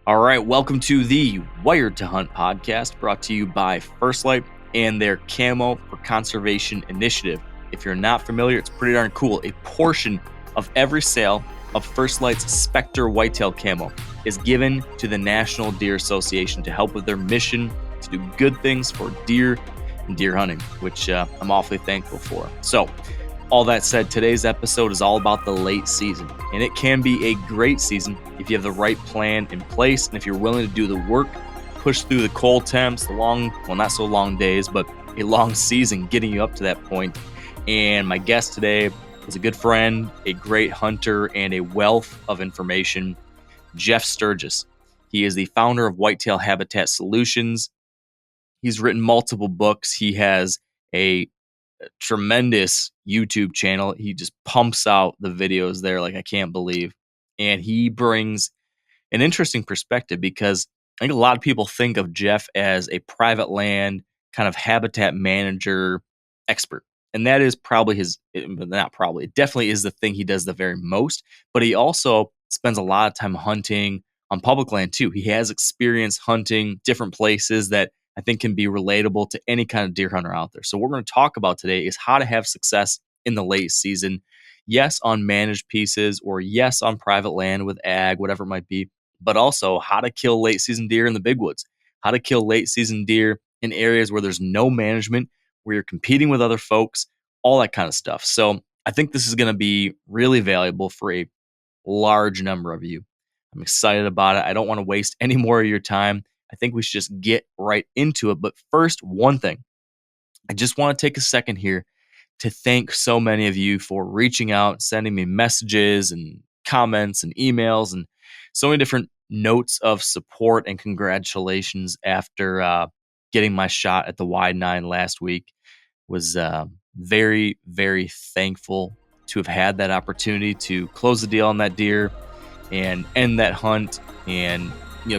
All right, welcome to the Wired to Hunt podcast, brought to you by First Light and their Camo for Conservation initiative. If you're not familiar, it's pretty darn cool. A portion of every sale of First Light's Spectre Whitetail Camo is given to the National Deer Association to help with their mission to do good things for deer and deer hunting, which I'm awfully thankful for. So, all that said, today's episode is all about the late season, and it can be a great season if you have the right plan in place and if you're willing to do the work, push through the cold temps, the long, well, not so long days, but a long season getting you up to that point. And my guest today is a good friend, a great hunter, and a wealth of information, Jeff Sturgis. He is the founder of Whitetail Habitat Solutions. He's written multiple books. He has a tremendous YouTube channel. He just pumps out the videos there like I can't believe. And he brings an interesting perspective because I think a lot of people think of Jeff as a private land kind of habitat manager expert. And that is probably it definitely is the thing he does the very most. But he also spends a lot of time hunting on public land too. He has experience hunting different places that I think can be relatable to any kind of deer hunter out there. So what we're going to talk about today is how to have success in the late season. Yes, on managed pieces, or yes, on private land with ag, whatever it might be, but also how to kill late season deer in the big woods, how to kill late season deer in areas where there's no management, where you're competing with other folks, all that kind of stuff. So I think this is going to be really valuable for a large number of you. I'm excited about it. I don't want to waste any more of your time. I think we should just get right into it. But first, one thing. I just want to take a second here to thank so many of you for reaching out, sending me messages and comments and emails and so many different notes of support and congratulations after getting my shot at the Wide 9 last week. Was very, very thankful to have had that opportunity to close the deal on that deer and end that hunt and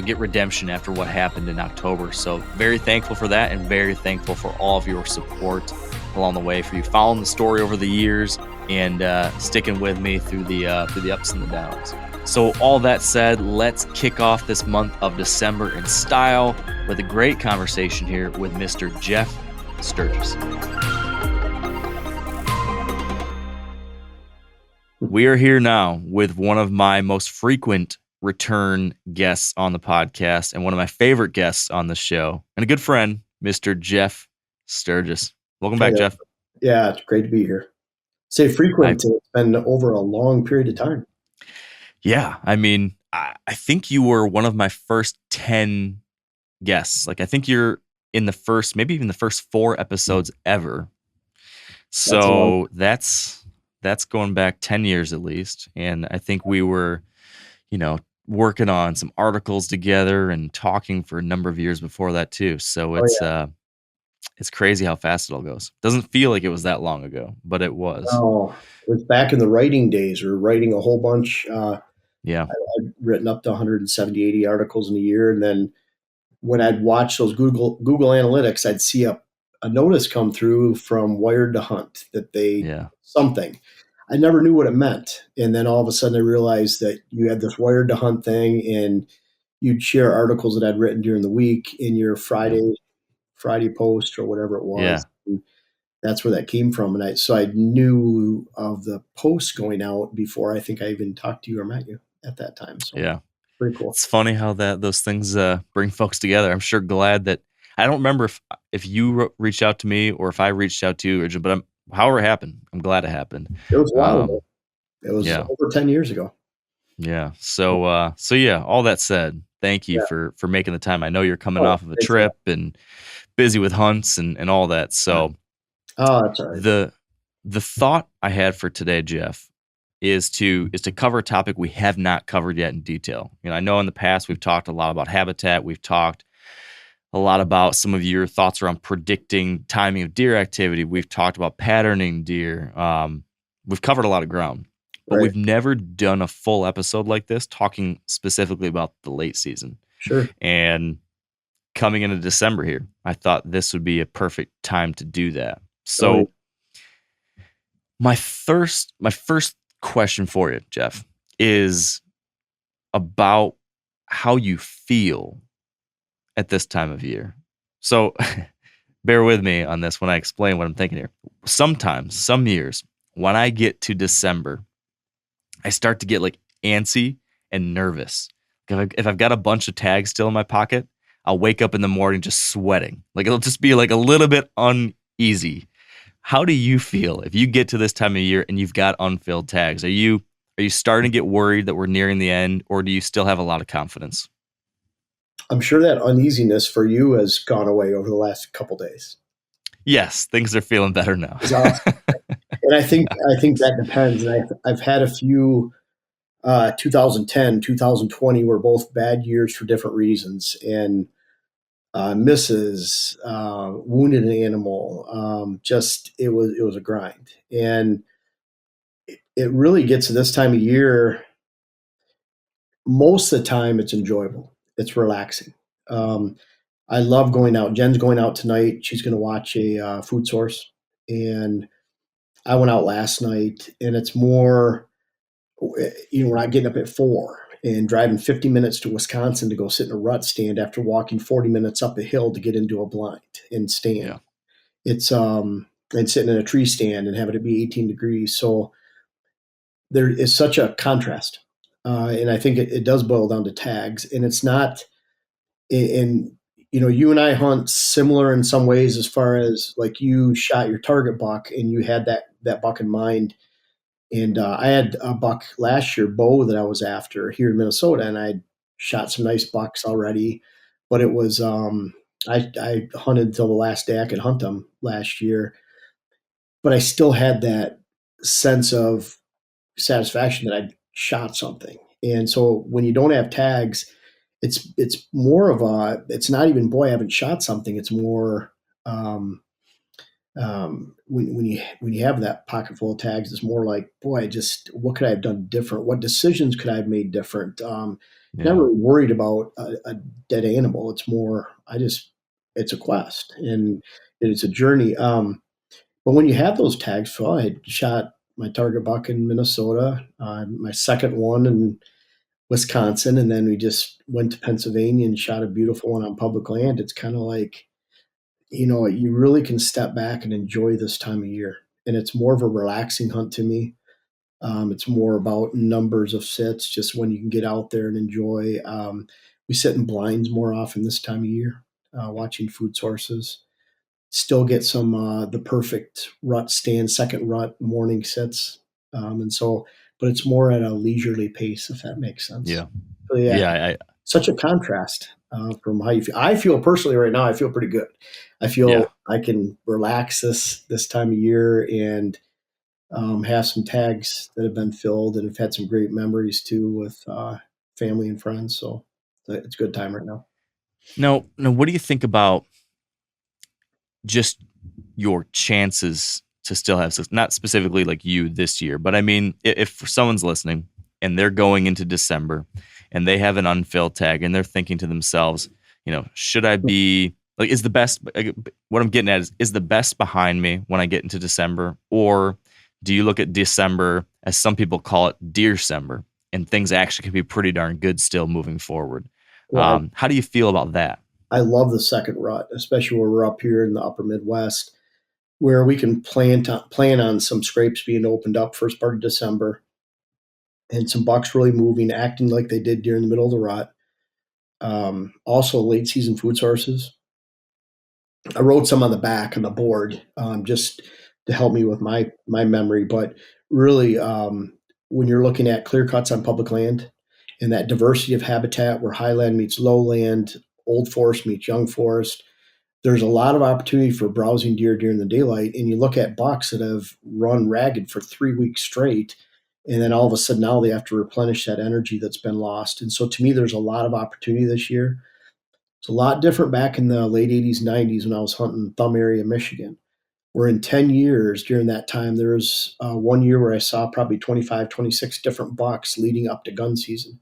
get redemption after what happened in October. So very thankful for that, and very thankful for all of your support along the way, for you following the story over the years and sticking with me through the ups and the downs. So all that said, let's kick off this month of December in style with a great conversation here with Mr. Jeff Sturgis. We are here now with one of my most frequent return guests on the podcast and one of my favorite guests on the show, and a good friend, Mr. Jeff Sturgis. Welcome back, Jeff. Yeah, it's great to be here. Say frequent, it's been over a long period of time. Yeah, I mean, I think you were one of my first 10 guests. Like, I think you're in the first, maybe even the first 4 episodes ever. So that's going back 10 years at least. And I think we were, working on some articles together and talking for a number of years before that too. So it's crazy how fast it all goes. Doesn't feel like it was that long ago, but it was. Oh, it was back in the writing days. We were writing a whole bunch. Yeah. I'd written up to 170, 80 articles in a year. And then when I'd watch those Google Analytics, I'd see a notice come through from Wired to Hunt that something. I never knew what it meant. And then all of a sudden I realized that you had this Wired to Hunt thing, and you'd share articles that I'd written during the week in your Friday post or whatever it was. Yeah. And that's where that came from. And so I knew of the posts going out before I think I even talked to you or met you at that time. So yeah, pretty cool. It's funny how those things bring folks together. I'm sure glad that I don't remember if you reached out to me or if I reached out to you, but however it happened, I'm glad it happened. It was wild. It was over 10 years ago. Yeah. So yeah, all that said, thank you for making the time. I know you're coming off of a trip and busy with hunts and all that. So that's all right. The thought I had for today, Jeff, is to cover a topic we have not covered yet in detail. I know in the past we've talked a lot about habitat. We've talked a lot about some of your thoughts around predicting timing of deer activity. We've talked about patterning deer. We've covered a lot of ground, but we've never done a full episode like this talking specifically about the late season. Sure. And coming into December here, I thought this would be a perfect time to do that. So my first question for you, Jeff, is about how you feel at this time of year. So bear with me on this when I explain what I'm thinking here. Sometimes, some years, when I get to December, I start to get like antsy and nervous. If I've got a bunch of tags still in my pocket, I'll wake up in the morning just sweating. Like it'll just be like a little bit uneasy. How do you feel if you get to this time of year and you've got unfilled tags? Are you starting to get worried that we're nearing the end, or do you still have a lot of confidence? I'm sure that uneasiness for you has gone away over the last couple days. Yes, things are feeling better now. And I think that depends. And I've had a few 2010, 2020 were both bad years for different reasons. And misses, wounded an animal. Just it was a grind. And it really gets to this time of year. Most of the time, it's enjoyable. It's relaxing. I love going out. Jen's going out tonight. She's going to watch a food source, and I went out last night. And it's more, we're not getting up at 4 and driving 50 minutes to Wisconsin to go sit in a rut stand after walking 40 minutes up a hill to get into a blind and stand. Yeah. It's and sitting in a tree stand and having it be 18 degrees. So there is such a contrast. And I think it does boil down to tags, and it's not in, you and I hunt similar in some ways, as far as like you shot your target buck and you had that buck in mind. And I had a buck last year, bow, that I was after here in Minnesota, and I shot some nice bucks already. But it was I hunted until the last day I could hunt them last year, but I still had that sense of satisfaction that I shot something. And so when you don't have tags, it's more of a, it's not even, boy, I haven't shot something. It's more when you have that pocket full of tags, it's more like, boy, just what could I have done different? What decisions could I have made different? Not really worried about a dead animal. It's more, it's a quest and it's a journey. But when you have those tags, so I had shot my target buck in Minnesota, my second one in Wisconsin, and then we just went to Pennsylvania and shot a beautiful one on public land. It's kind of like, you really can step back and enjoy this time of year. And it's more of a relaxing hunt to me. It's more about numbers of sits, just when you can get out there and enjoy. We sit in blinds more often this time of year, watching food sources. Still get some the perfect rut stand, second rut morning sits. And so, but it's more at a leisurely pace, if that makes sense. Yeah. So, Yeah. Such a contrast from how you feel. I feel personally right now, I feel pretty good. I feel I can relax this time of year and have some tags that have been filled, and have had some great memories too with family and friends. So it's a good time right now. Now, what do you think about just your chances to still have success? Not specifically like you this year, but I mean, if someone's listening and they're going into December and they have an unfilled tag and they're thinking to themselves, should I be like, is the best, what I'm getting at is the best behind me when I get into December? Or do you look at December, as some people call it, Deercember, and things actually can be pretty darn good still moving forward? Well, how do you feel about that? I love the second rut, especially where we're up here in the upper Midwest, where we can plan on some scrapes being opened up first part of December, and some bucks really moving, acting like they did during the middle of the rut. Also, late season food sources. I wrote some on the back on the board, just to help me with my memory. But really, when you're looking at clear cuts on public land and that diversity of habitat where highland meets lowland, old forest meets young forest, there's a lot of opportunity for browsing deer during the daylight. And you look at bucks that have run ragged for 3 weeks straight, and then all of a sudden now they have to replenish that energy that's been lost. And so to me, there's a lot of opportunity this year. It's a lot different back in the late 80s, 90s when I was hunting Thumb area, Michigan, where in 10 years during that time, there was 1 year where I saw probably 25, 26 different bucks leading up to gun season.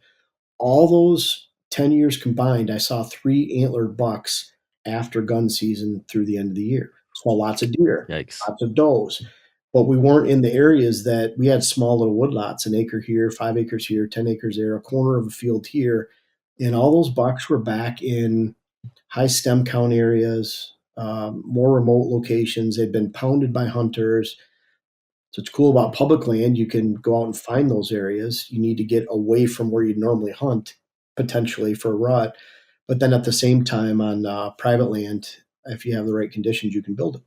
All those 10 years combined, I saw 3 antlered bucks after gun season through the end of the year. Saw lots of deer, Yikes. lots of does. But we weren't in the areas that we had small little woodlots, an acre here, 5 acres here, 10 acres there, a corner of a field here. And all those bucks were back in high stem count areas, more remote locations. They'd been pounded by hunters. So it's cool about public land. You can go out and find those areas. You need to get away from where you normally hunt, potentially for a rut. But then at the same time, on private land, if you have the right conditions, you can build it.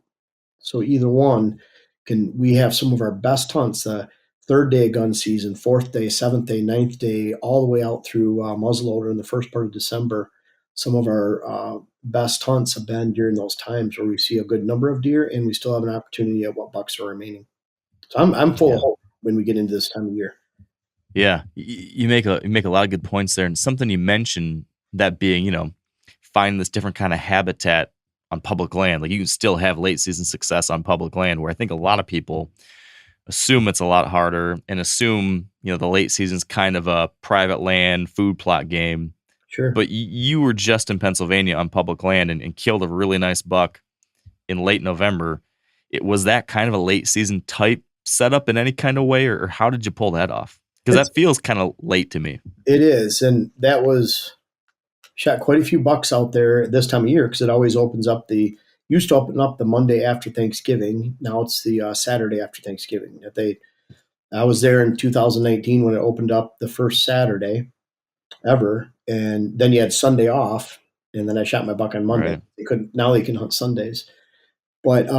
So either one can. We have some of our best hunts. The third day of gun season, fourth day, seventh day, ninth day, all the way out through muzzleloader in the first part of December. Some of our best hunts have been during those times where we see a good number of deer, and we still have an opportunity at what bucks are remaining. So I'm full of hope when we get into this time of year. Yeah, you make a lot of good points there, and something you mentioned, that being, find this different kind of habitat on public land. Like, you can still have late season success on public land, where I think a lot of people assume it's a lot harder and assume, the late season's kind of a private land food plot game. Sure. But you were just in Pennsylvania on public land and killed a really nice buck in late November. It was that kind of a late season type setup in any kind of way, or how did you pull that off? Because that feels kind of late to me. It is, and that was shot quite a few bucks out there this time of year, because it always used to open up the Monday after Thanksgiving. Now it's the Saturday after Thanksgiving. I was there in 2019 when it opened up the first Saturday ever, and then you had Sunday off, and then I shot my buck on Monday. Right. Now they can hunt Sundays, but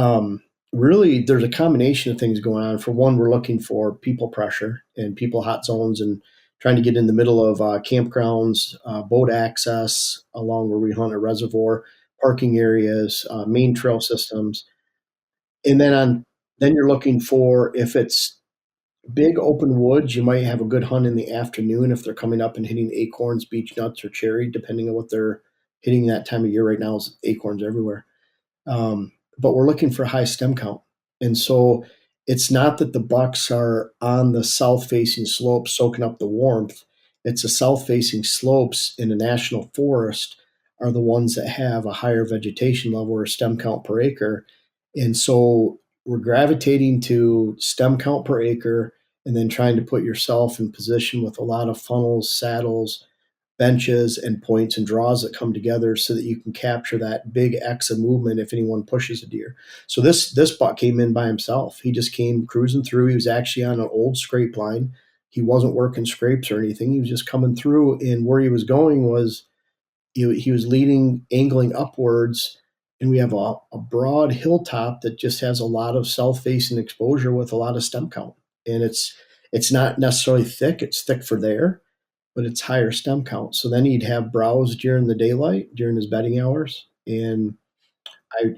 really there's a combination of things going on. For one, we're looking for people pressure and people hot zones, and trying to get in the middle of campgrounds, boat access along where we hunt a reservoir, parking areas, main trail systems. And then you're looking for, if it's big open woods, you might have a good hunt in the afternoon if they're coming up and hitting acorns, beech nuts, or cherry, depending on what they're hitting that time of year. Right now is acorns everywhere. But we're looking for high stem count. And so it's not that the bucks are on the south-facing slopes soaking up the warmth. It's the south-facing slopes in a national forest are the ones that have a higher vegetation level or stem count per acre. And so we're gravitating to stem count per acre, and then trying to put yourself in position with a lot of funnels, saddles, benches, and points and draws that come together so that you can capture that big X of movement if anyone pushes a deer. So this buck came in by himself. He just came cruising through. He was actually on an old scrape line. He wasn't working scrapes or anything. He was just coming through, and where he was going was he was leading, angling upwards, and we have a broad hilltop that just has a lot of south-facing exposure with a lot of stem count. And it's not necessarily thick. It's thick for there, but it's higher stem count. So then he'd have browse during the daylight, during his bedding hours. And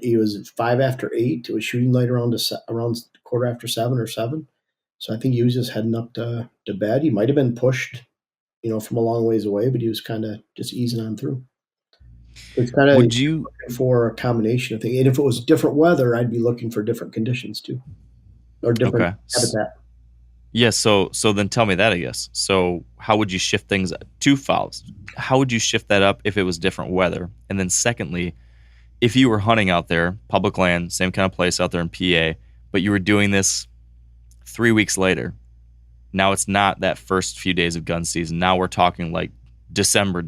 he was 5 after 8. It was shooting light around quarter after 7 or 7. So I think he was just heading up to bed. He might have been pushed, from a long ways away, but he was kind of just easing on through. It's kind of looking for a combination of things. And if it was different weather, I'd be looking for different conditions too, or different habitat. Yeah, so then tell me that, I guess. So how would you shift things? 2 fouls. How would you shift that up if it was different weather? And then secondly, if you were hunting out there, public land, same kind of place out there in PA, but you were doing this 3 weeks later, now it's not that first few days of gun season. Now we're talking like December.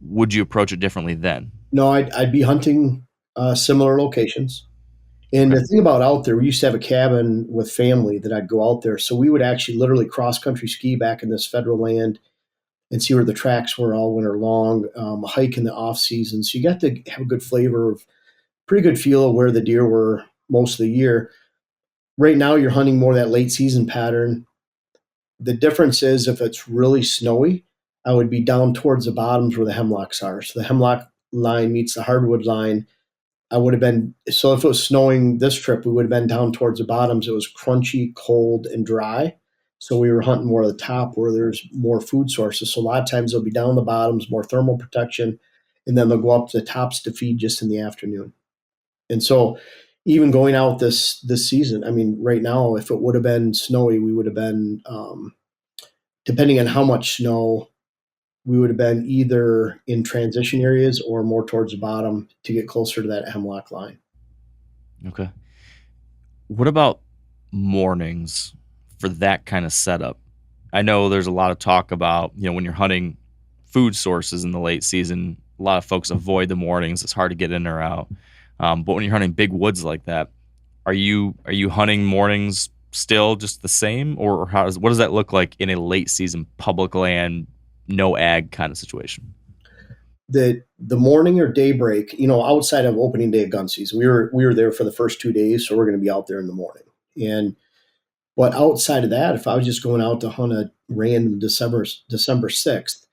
Would you approach it differently then? No, I'd be hunting similar locations. And the thing about out there, we used to have a cabin with family that I'd go out there. So we would actually literally cross-country ski back in this federal land and see where the tracks were all winter long, hike in the off-season. So you got to have a good flavor of, pretty good feel of where the deer were most of the year. Right now, you're hunting more that late season pattern. The difference is if it's really snowy, I would be down towards the bottoms where the hemlocks are. So the hemlock line meets the hardwood line. So if it was snowing this trip, we would have been down towards the bottoms. It was crunchy, cold, and dry. So we were hunting more of the top where there's more food sources. So a lot of times they'll be down the bottoms, more thermal protection, and then they'll go up to the tops to feed just in the afternoon. And so even going out this season, I mean, right now, if it would have been snowy, we would have been, depending on how much snow, we would have been either in transition areas or more towards the bottom to get closer to that hemlock line. Okay. What about mornings for that kind of setup? I know there's a lot of talk about, when you're hunting food sources in the late season, a lot of folks avoid the mornings. It's hard to get in or out. But when you're hunting big woods like that, are you hunting mornings still just the same, or what does that look like in a late season public land, no ag kind of situation? The morning or daybreak, outside of opening day of gun season, we were there for the first 2 days, so we're going to be out there in the morning. But outside of that, if I was just going out to hunt a random December 6th,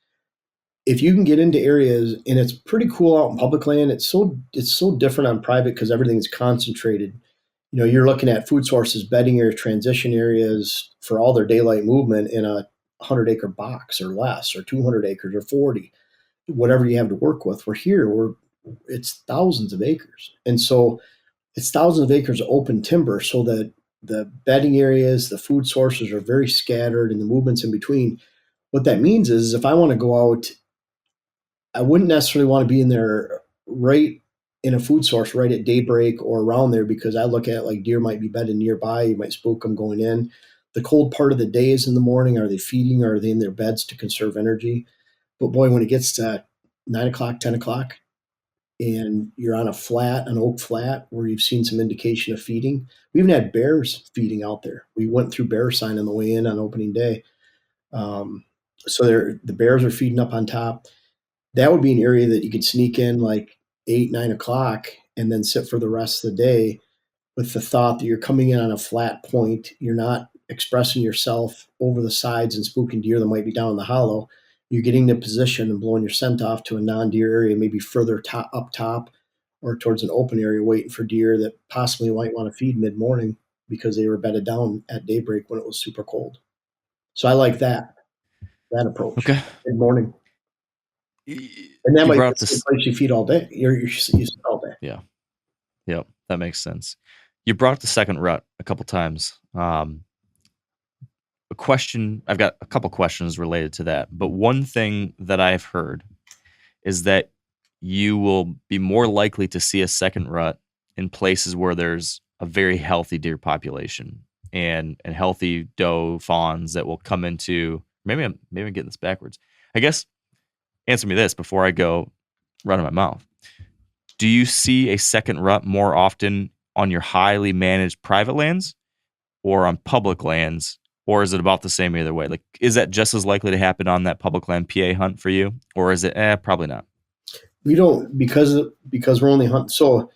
if you can get into areas and it's pretty cool out in public land, it's so different on private because everything's concentrated. You're looking at food sources, bedding areas, transition areas for all their daylight movement in a 100-acre box or less, or 200 acres or 40, whatever you have to work with. We're here, it's thousands of acres. And so it's thousands of acres of open timber, so that the bedding areas, the food sources are very scattered and the movements in between. What that means is if I want to go out, I wouldn't necessarily want to be in there right in a food source right at daybreak or around there, because I look at it like deer might be bedded nearby. You might spook them going in. The cold part of the day is in the morning. Are they feeding, or are they in their beds to conserve energy? But boy, when it gets to 9 o'clock, 10 o'clock, and you're on an oak flat where you've seen some indication of feeding. We even had bears feeding out there. We went through bear sign on the way in on opening day. So the bears are feeding up on top. That would be an area that you could sneak in like 8, 9 o'clock and then sit for the rest of the day, with the thought that you're coming in on a flat point. You're not expressing yourself over the sides and spooking deer that might be down in the hollow. You're getting into position and blowing your scent off to a non-deer area, maybe further up top or towards an open area, waiting for deer that possibly might want to feed mid-morning because they were bedded down at daybreak when it was super cold. So I like that approach. Okay. Mid-morning. And that might be the place you feed all day. You sit all day. Yeah. Yep. That makes sense. You brought up the second rut a couple times. I've got a couple questions related to that, but one thing that I've heard is that you will be more likely to see a second rut in places where there's a very healthy deer population and healthy doe fawns that will come into. Maybe I'm getting this backwards. I guess answer me this before I go running my mouth. Do you see a second rut more often on your highly managed private lands or on public lands, or is it about the same either way? Like, is that just as likely to happen on that public land PA hunt for you, or is it probably not? We don't, because we're only hunting. So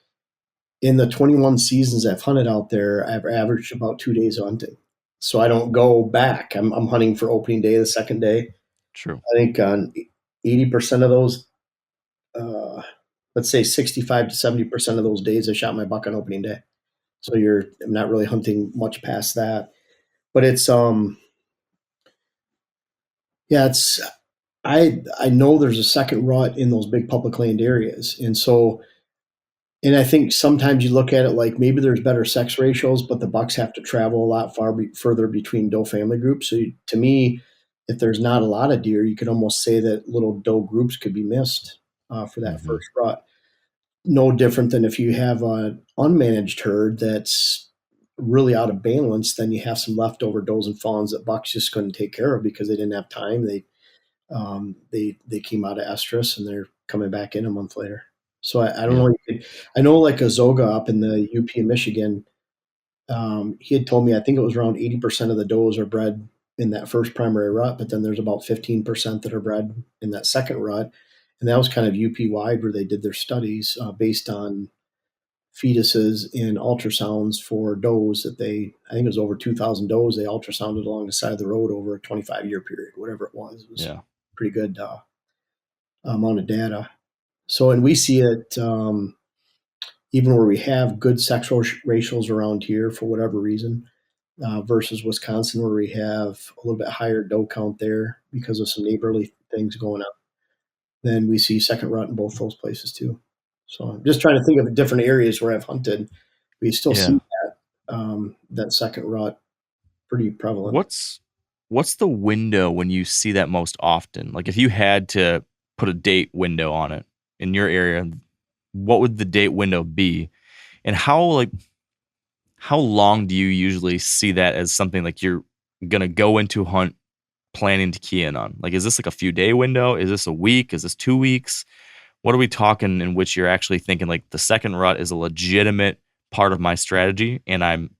in the 21 seasons I've hunted out there, I've averaged about 2 days of hunting. So I don't go back. I'm hunting for opening day, the second day. True. I think on 80% of those, let's say 65 to 70% of those days, I shot my buck on opening day. So I'm not really hunting much past that. But it's I know there's a second rut in those big public land areas. And I think sometimes you look at it like maybe there's better sex ratios, but the bucks have to travel a lot further between doe family groups. So to me, if there's not a lot of deer, you could almost say that little doe groups could be missed for that first rut. No different than if you have an unmanaged herd that's really out of balance, then you have some leftover does and fawns that bucks just couldn't take care of because they didn't have time. They came out of estrus and they're coming back in a month later. So I don't know. I know like Azoga up in the UP in Michigan, he had told me, I think it was around 80% of the does are bred in that first primary rut, but then there's about 15% that are bred in that second rut. And that was kind of UP wide where they did their studies based on fetuses in ultrasounds for does that I think it was over 2,000 does they ultrasounded along the side of the road over a 25-year period, whatever it was. It was pretty good amount of data. So, and we see it even where we have good sexual ratios around here for whatever reason, versus Wisconsin where we have a little bit higher doe count there because of some neighborly things going on. Then we see second rut in both those places too. So I'm just trying to think of different areas where I've hunted. We still see that second rut pretty prevalent. What's the window when you see that most often? Like if you had to put a date window on it in your area, what would the date window be? And how long do you usually see that as something like you're going to go into hunt planning to key in on? Like, is this like a few day window? Is this a week? Is this 2 weeks? What are we talking in which you're actually thinking like the second rut is a legitimate part of my strategy and I'm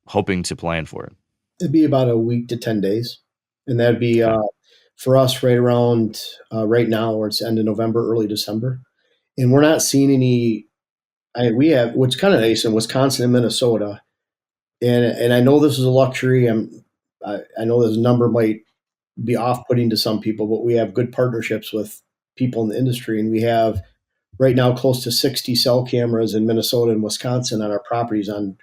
hoping to plan for it? It'd be about a week to 10 days. And that'd be Okay. for us right around right now, where it's end of November, early December. And we're not seeing any. We have what's kind of nice in Wisconsin and Minnesota, and I know this is a luxury. I know this number might be off-putting to some people, but we have good partnerships with people in the industry, and we have right now close to 60 cell cameras in Minnesota and Wisconsin on our properties. And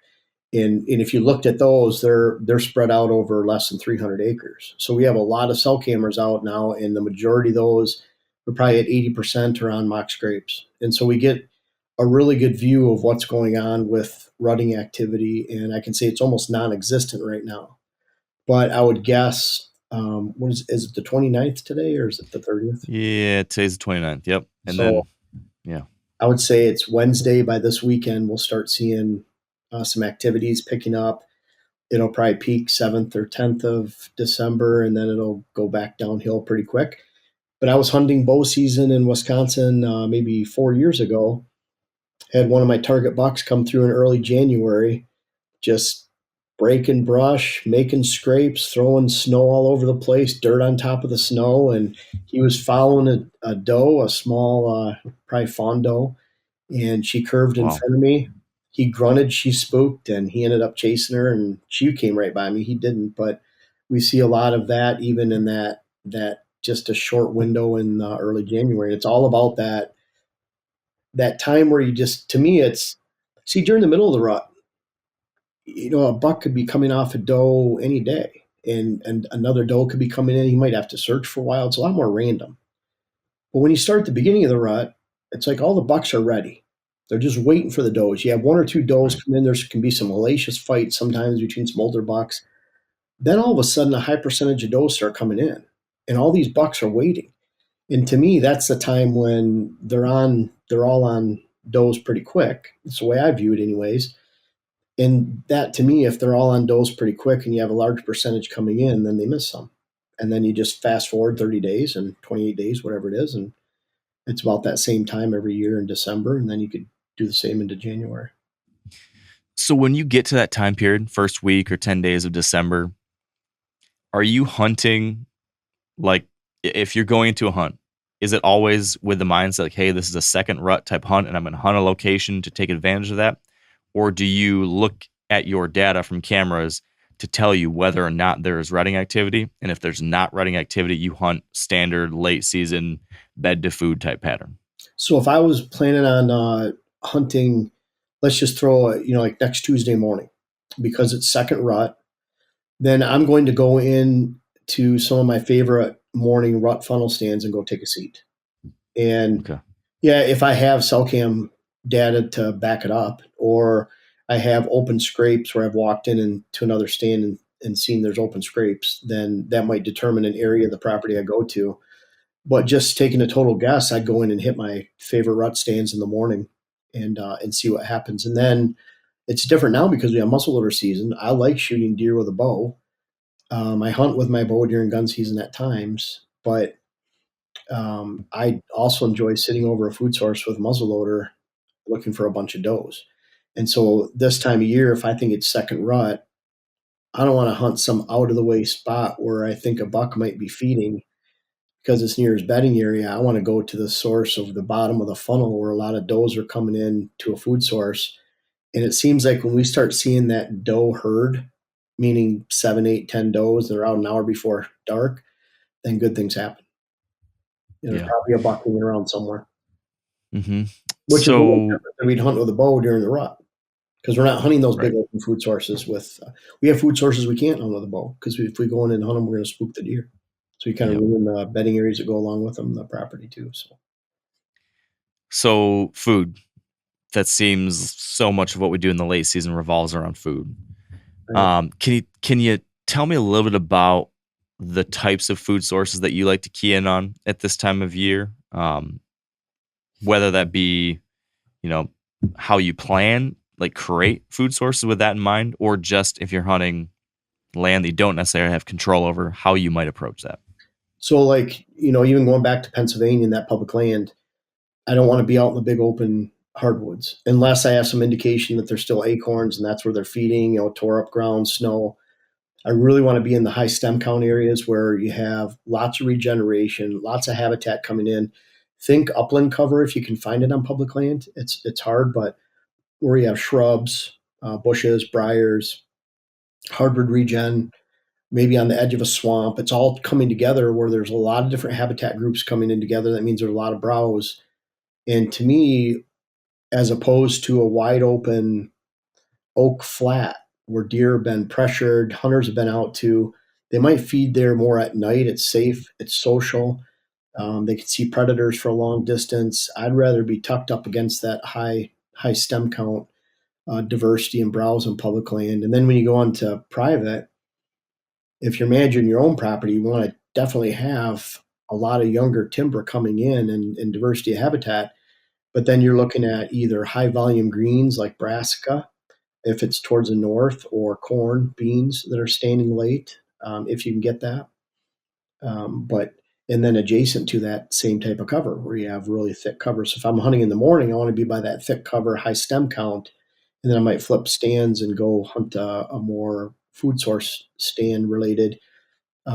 if you looked at those, they're spread out over less than 300 acres. So we have a lot of cell cameras out now, and the majority of those are probably at 80% are on mock scrapes. And so we get a really good view of what's going on with rutting activity, and I can say it's almost non-existent right now. But I would guess, is it the 29th today, or is it the 30th? Yeah, today's the 29th. Yep. And So then, yeah. I would say it's Wednesday. By this weekend, we'll start seeing some activities picking up. It'll probably peak 7th or 10th of December, and then it'll go back downhill pretty quick. But I was hunting bow season in Wisconsin maybe 4 years ago. Had one of my target bucks come through in early January, just breaking brush, making scrapes, throwing snow all over the place, dirt on top of the snow. And he was following a doe, a small, probably fawn doe, and she curved in Wow. front of me. He grunted, she spooked, and he ended up chasing her, and she came right by me. He didn't, but we see a lot of that even in that just a short window in early January. It's all about that time where you just, to me, it's, see, during the middle of the rut, a buck could be coming off a doe any day, and another doe could be coming in. He might have to search for a while. It's a lot more random. But when you start at the beginning of the rut, it's like all the bucks are ready. They're just waiting for the does. You have one or two does come in. There can be some hellacious fights sometimes between some older bucks. Then all of a sudden, a high percentage of does start coming in, and all these bucks are waiting. And to me, that's the time when they're all on does pretty quick. That's the way I view it, anyways. And that, to me, if they're all on does pretty quick and you have a large percentage coming in, then they miss some. And then you just fast forward 30 days and 28 days, whatever it is, and it's about that same time every year in December, and then you could do the same into January. So when you get to that time period, first week or 10 days of December, are you hunting, like, if you're going into a hunt, is it always with the mindset like, hey, this is a second rut type hunt and I'm going to hunt a location to take advantage of that? Or do you look at your data from cameras to tell you whether or not there is rutting activity? And if there's not rutting activity, you hunt standard late season bed to food type pattern? So if I was planning on hunting, let's just throw like next Tuesday morning, because it's second rut, then I'm going to go in to some of my favorite morning rut funnel stands and go take a seat. And Okay. yeah, if I have cell cam data to back it up, or I have open scrapes where I've walked in to another stand and seen there's open scrapes, then that might determine an area of the property I go to. But just taking a total guess, I'd go in and hit my favorite rut stands in the morning and see what happens. And then it's different now because we have muzzleloader season. I like shooting deer with a bow. I hunt with my bow during gun season at times, but I also enjoy sitting over a food source with a muzzleloader looking for a bunch of does. And so this time of year, if I think it's second rut, I don't want to hunt some out of the way spot where I think a buck might be feeding because it's near his bedding area. I want to go to the source of the bottom of the funnel where a lot of does are coming in to a food source. And it seems like when we start seeing that doe herd, meaning 7, 8, 10 does that are out an hour before dark, then good things happen. There's probably a buck hanging around somewhere. Mm-hmm. Which is a little different than we'd hunt with a bow during the rut, because we're not hunting those big open food sources with. We have food sources we can't hunt with a bow because if we go in and hunt them, we're going to spook the deer. So you kind of ruin the bedding areas that go along with them, the property too. So food, that seems so much of what we do in the late season revolves around food. Right. Can you tell me a little bit about the types of food sources that you like to key in on at this time of year? Whether that be, how you plan, like create food sources with that in mind, or just if you're hunting land that you don't necessarily have control over, how you might approach that. So like, even going back to Pennsylvania and that public land, I don't want to be out in the big open hardwoods unless I have some indication that there's still acorns and that's where they're feeding, tore up ground, snow. I really want to be in the high stem count areas where you have lots of regeneration, lots of habitat coming in. Think upland cover if you can find it on public land. It's hard, but where you have shrubs, bushes, briars, hardwood regen, maybe on the edge of a swamp. It's all coming together where there's a lot of different habitat groups coming in together. That means there's a lot of browse. And to me, as opposed to a wide open oak flat where deer have been pressured, hunters have been out to, they might feed there more at night. It's safe, it's social. They can see predators for a long distance. I'd rather be tucked up against that high stem count diversity and browse on public land. And then when you go on to private, if you're managing your own property, you want to definitely have a lot of younger timber coming in and diversity of habitat. But then you're looking at either high volume greens like brassica, if it's towards the north, or corn, beans that are standing late, if you can get that. But and then adjacent to that same type of cover where you have really thick cover. So if I'm hunting in the morning, I want to be by that thick cover, high stem count, and then I might flip stands and go hunt a more food source stand related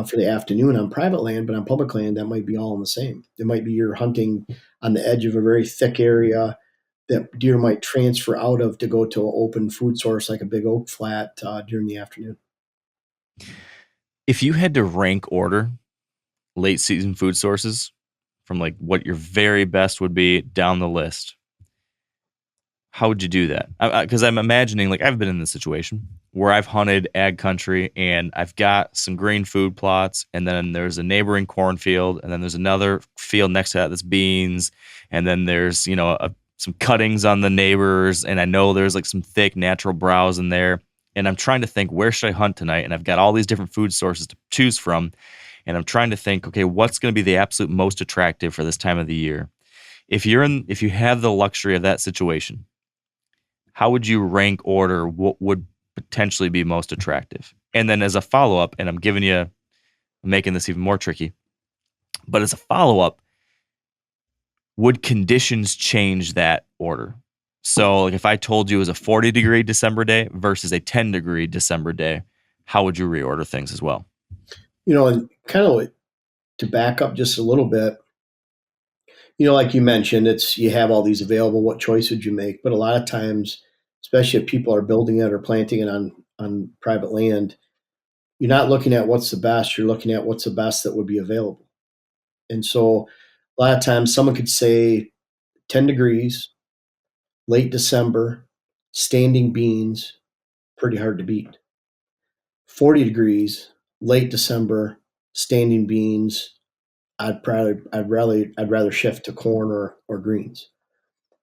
for the afternoon on private land. But on public land, that might be all in the same. It might be you're hunting on the edge of a very thick area that deer might transfer out of to go to an open food source like a big oak flat during the afternoon. If you had to rank order late season food sources from like what your very best would be down the list, how would you do that? Because I'm imagining, like, I've been in this situation where I've hunted ag country and I've got some green food plots, and then there's a neighboring cornfield, and then there's another field next to that that's beans, and then there's, some cuttings on the neighbors, and I know there's like some thick natural browse in there, and I'm trying to think, where should I hunt tonight? And I've got all these different food sources to choose from, and I'm trying to think, okay, what's going to be the absolute most attractive for this time of the year? If you have the luxury of that situation, how would you rank order what would potentially be most attractive? And then as a follow-up, and I'm making this even more tricky, but as a follow-up, would conditions change that order? So like if I told you it was a 40-degree December day versus a 10-degree December day, how would you reorder things as well? And kind of to back up just a little bit, like you mentioned, you have all these available. What choice would you make? But a lot of times, especially if people are building it or planting it on private land, you're not looking at what's the best. You're looking at what's the best that would be available. And so a lot of times someone could say 10 degrees, late December, standing beans, pretty hard to beat. 40 degrees, late December, standing beans, I'd rather shift to corn or greens.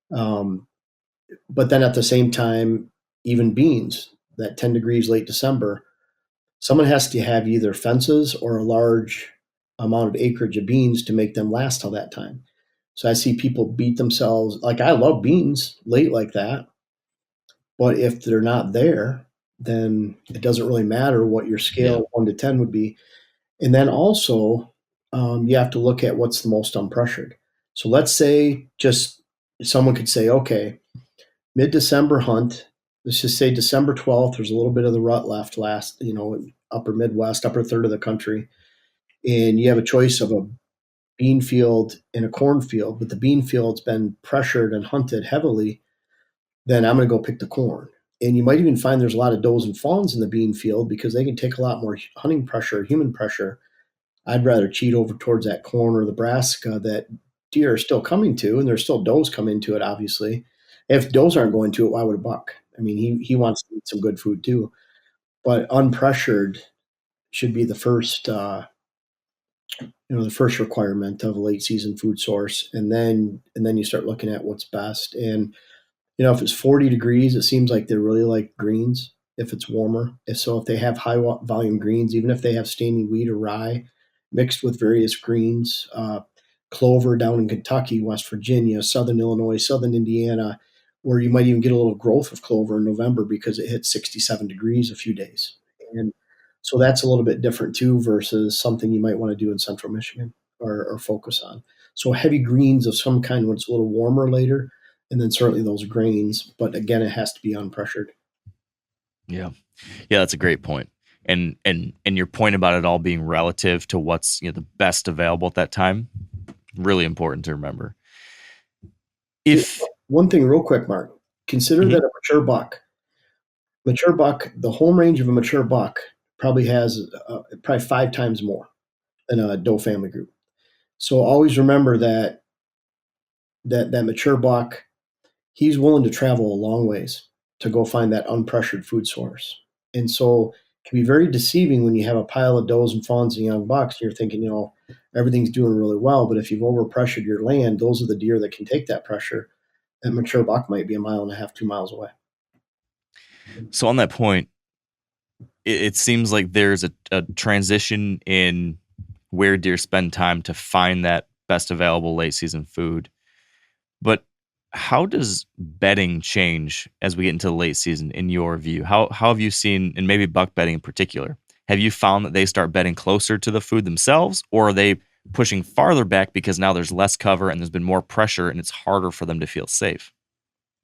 But then at the same time, even beans, that 10 degrees late December, someone has to have either fences or a large amount of acreage of beans to make them last till that time. So I see people beat themselves. Like, I love beans late like that, but if they're not there, then it doesn't really matter what your scale 1 to 10 would be. And then also, you have to look at what's the most unpressured. So let's say just someone could say, okay, mid-December hunt, let's just say December 12th, there's a little bit of the rut left upper Midwest, upper third of the country. And you have a choice of a bean field and a cornfield, but the bean field's been pressured and hunted heavily, then I'm going to go pick the corn. And you might even find there's a lot of does and fawns in the bean field because they can take a lot more hunting pressure, human pressure. I'd rather cheat over towards that corn or the brassica that deer are still coming to, and there's still does coming to it, obviously. If does aren't going to it, why would a buck? I mean, he wants to eat some good food too. But unpressured should be the first the first requirement of a late season food source, and then you start looking at what's best. And if it's 40 degrees, it seems like they really like greens. If it's warmer, if they have high volume greens, even if they have standing wheat or rye mixed with various greens, clover down in Kentucky, West Virginia, Southern Illinois, Southern Indiana, where you might even get a little growth of clover in November because it hit 67 degrees a few days. And So that's a little bit different too versus something you might want to do in central Michigan or focus on. So heavy greens of some kind when it's a little warmer later, and then certainly those grains. But again, it has to be unpressured. Yeah. Yeah, that's a great point. And your point about it all being relative to what's, you know, the best available at that time, really important to remember. If one thing real quick, Mark, consider that a mature buck, the home range of a mature buck probably has probably 5 times more than a doe family group. So always remember that mature buck, he's willing to travel a long ways to go find that unpressured food source. And so it can be very deceiving when you have a pile of does and fawns and young bucks and you're thinking, you know, everything's doing really well. But if you've overpressured your land, those are the deer that can take that pressure. That mature buck might be 1.5 miles, 2 miles away. So on that point, it seems like there's a transition in where deer spend time to find that best available late season food. But how does bedding change as we get into the late season in your view? How have you seen, and maybe buck bedding in particular, have you found that they start bedding closer to the food themselves, or are they pushing farther back because now there's less cover and there's been more pressure and it's harder for them to feel safe?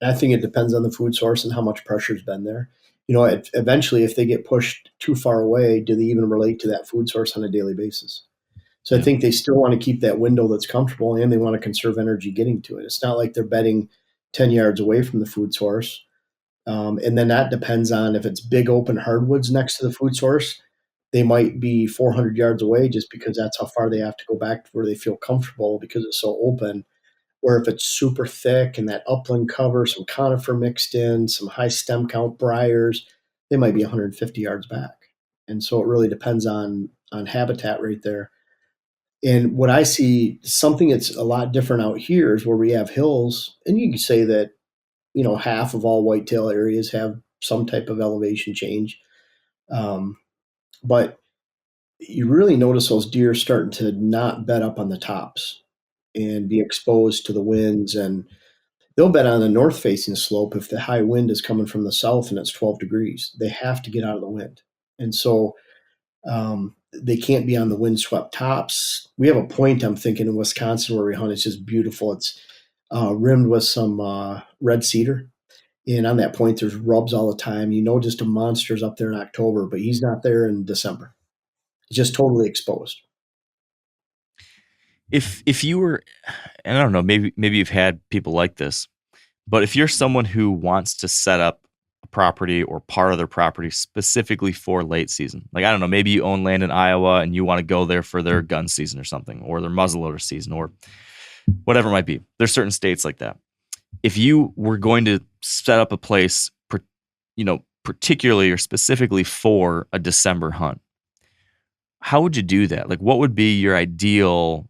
I think it depends on the food source and how much pressure's been there. You know, eventually, if they get pushed too far away, do they even relate to that food source on a daily basis? So I think they still want to keep that window that's comfortable and they want to conserve energy getting to it. It's not like they're bedding 10 yards away from the food source. And then that depends on if it's big open hardwoods next to the food source, they might be 400 yards away just because that's how far they have to go back to where they feel comfortable because it's so open. Or if it's super thick and that upland cover, some conifer mixed in, some high stem count briars, they might be 150 yards back. And so it really depends on habitat right there. And what I see, something that's a lot different out here is where we have hills, and you can say that, you know, half of all whitetail areas have some type of elevation change. But you really notice those deer starting to not bed up on the tops and be exposed to the winds. And they'll bed on a north facing slope if the high wind is coming from the south and it's 12 degrees. They have to get out of the wind. And so they can't be on the windswept tops. We have a point, I'm thinking, in Wisconsin where we hunt. It's just beautiful. It's rimmed with some red cedar. And on that point, there's rubs all the time. You know, just a monster's up there in October, but he's not there in December. He's just totally exposed. If you were, and I don't know, maybe you've had people like this, but if you're someone who wants to set up a property or part of their property specifically for late season, like, I don't know, maybe you own land in Iowa and you want to go there for their gun season or something, or their muzzleloader season, or whatever it might be. There's certain states like that. If you were going to set up a place, you know, particularly or specifically for a December hunt, how would you do that? Like, what would be your ideal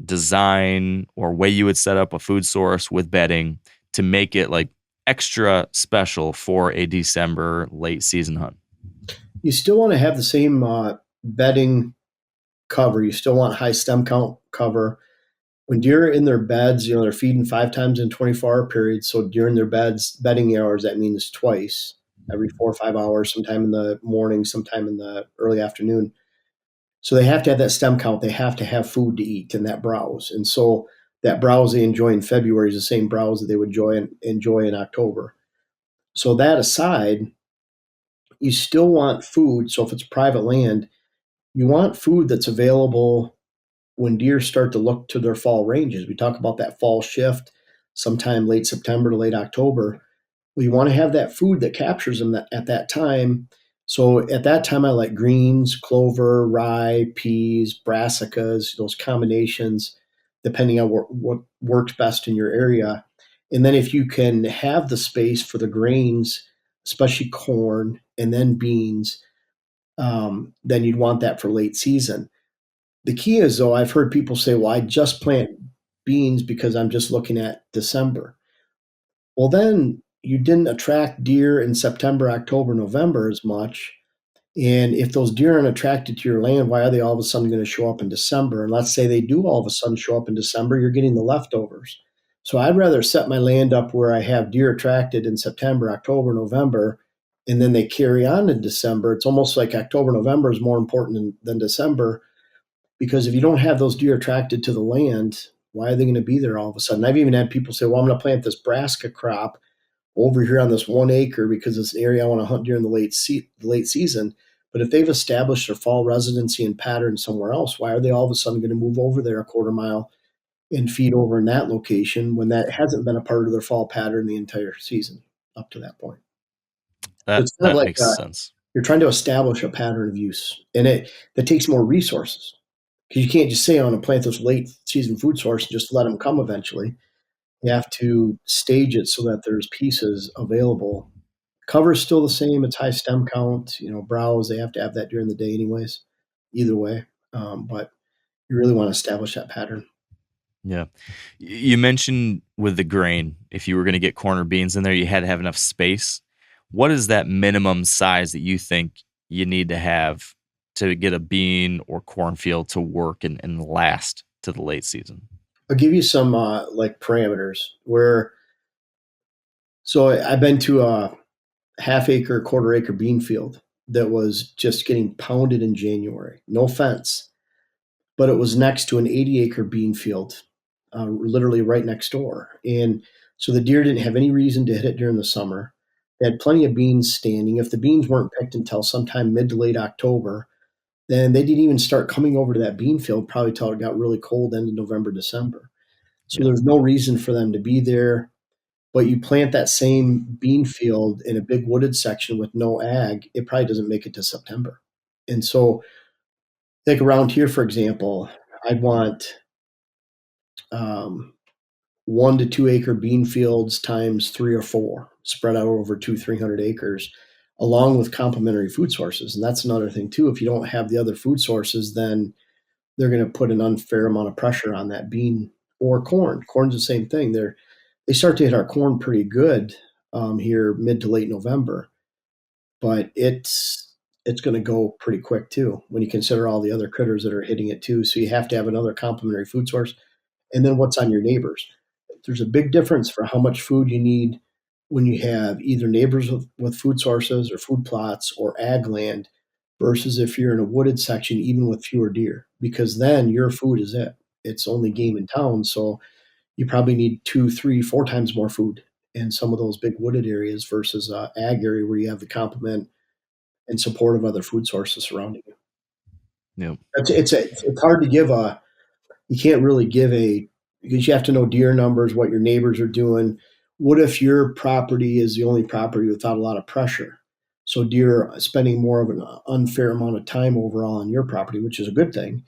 design or way you would set up a food source with bedding to make it like extra special for a December late season hunt? You still want to have the same bedding cover. You still want high stem count cover. When deer are in their beds, you know, they're feeding 5 times in 24-hour periods. So during their bedding hours, that means twice, every 4 or 5 hours, sometime in the morning, sometime in the early afternoon. So they have to have that stem count. They have to have food to eat and that browse. And so that browse they enjoy in February is the same browse that they would enjoy in October. So that aside, you still want food. So if it's private land, you want food that's available when deer start to look to their fall ranges. We talk about that fall shift sometime late September to late October. Well, you want to have that food that captures them at that time. So at that time, I like greens, clover, rye, peas, brassicas, those combinations, depending on what works best in your area. And then if you can have the space for the grains, especially corn and then beans, then you'd want that for late season. The key is, though, I've heard people say, well, I just plant beans because I'm just looking at December. Well, then you didn't attract deer in September, October, November as much. And if those deer aren't attracted to your land, why are they all of a sudden going to show up in December? And let's say they do all of a sudden show up in December, you're getting the leftovers. So I'd rather set my land up where I have deer attracted in September, October, November, and then they carry on in December. It's almost like October, November is more important than December, because if you don't have those deer attracted to the land, why are they going to be there all of a sudden? I've even had people say, well, I'm going to plant this brassica crop over here on this 1 acre because it's an area I want to hunt during the late season. But if they've established their fall residency and pattern somewhere else, why are they all of a sudden going to move over there a quarter mile and feed over in that location when that hasn't been a part of their fall pattern the entire season up to that point? That It's kind of like makes sense. you're trying to establish a pattern of use, and that takes more resources, because you can't just say, I want to plant this late season food source and just let them come eventually. You have to stage it so that there's pieces available. Cover's still the same. It's high stem count. Browse, they have to have that during the day anyways, either way. But you really want to establish that pattern. Yeah. You mentioned with the grain, if you were going to get corner beans in there, you had to have enough space. What is that minimum size that you think you need to have to get a bean or cornfield to work and last to the late season? I'll give you some parameters so I've been to a half acre, quarter acre bean field that was just getting pounded in January. No fence, but it was next to an 80-acre bean field, literally right next door. And so the deer didn't have any reason to hit it during the summer. They had plenty of beans standing. If the beans weren't picked until sometime mid to late October, then they didn't even start coming over to that bean field probably till it got really cold end of November, December. So there's no reason for them to be there. But you plant that same bean field in a big wooded section with no ag, it probably doesn't make it to September. And so, like around here, for example, I'd want 1 to 2 acre bean fields times 3 or 4 spread out over 300 acres, along with complementary food sources. And that's another thing too. If you don't have the other food sources, then they're going to put an unfair amount of pressure on that bean or corn. Corn's the same thing. They start to hit our corn pretty good here mid to late November, but it's going to go pretty quick too when you consider all the other critters that are hitting it too. So you have to have another complementary food source. And then what's on your neighbors? There's a big difference for how much food you need when you have either neighbors with food sources or food plots or ag land versus if you're in a wooded section, even with fewer deer, because then your food is it. It's only game in town. So you probably need 2, 3, 4 times more food in some of those big wooded areas versus ag area where you have the complement and support of other food sources surrounding you. Yep. It's hard to give you can't really give because you have to know deer numbers, what your neighbors are doing. What if your property is the only property without a lot of pressure? So deer are spending more of an unfair amount of time overall on your property, which is a good thing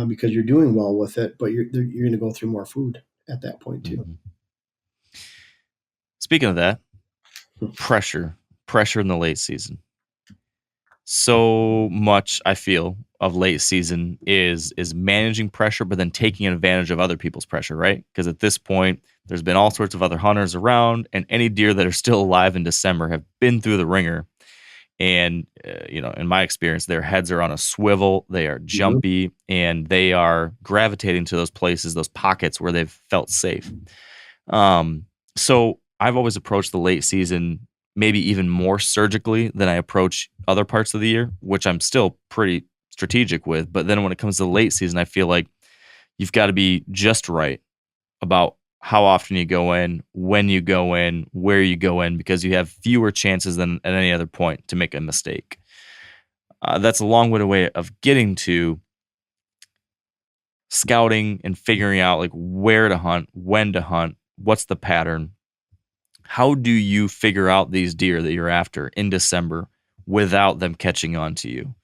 because you're doing well with it, but you're going to go through more food at that point too. Mm-hmm. Speaking of that, pressure in the late season. So much I feel of late season is managing pressure, but then taking advantage of other people's pressure, right? Because at this point, there's been all sorts of other hunters around, and any deer that are still alive in December have been through the ringer. And, in my experience, their heads are on a swivel, they are jumpy, and they are gravitating to those places, those pockets where they've felt safe. So I've always approached the late season maybe even more surgically than I approach other parts of the year, which I'm still pretty strategic with. But then when it comes to the late season, I feel like you've got to be just right about how often you go in, when you go in, where you go in, because you have fewer chances than at any other point to make a mistake. That's a long-winded way of getting to scouting and figuring out like where to hunt, when to hunt, what's the pattern. How do you figure out these deer that you're after in December without them catching on to you?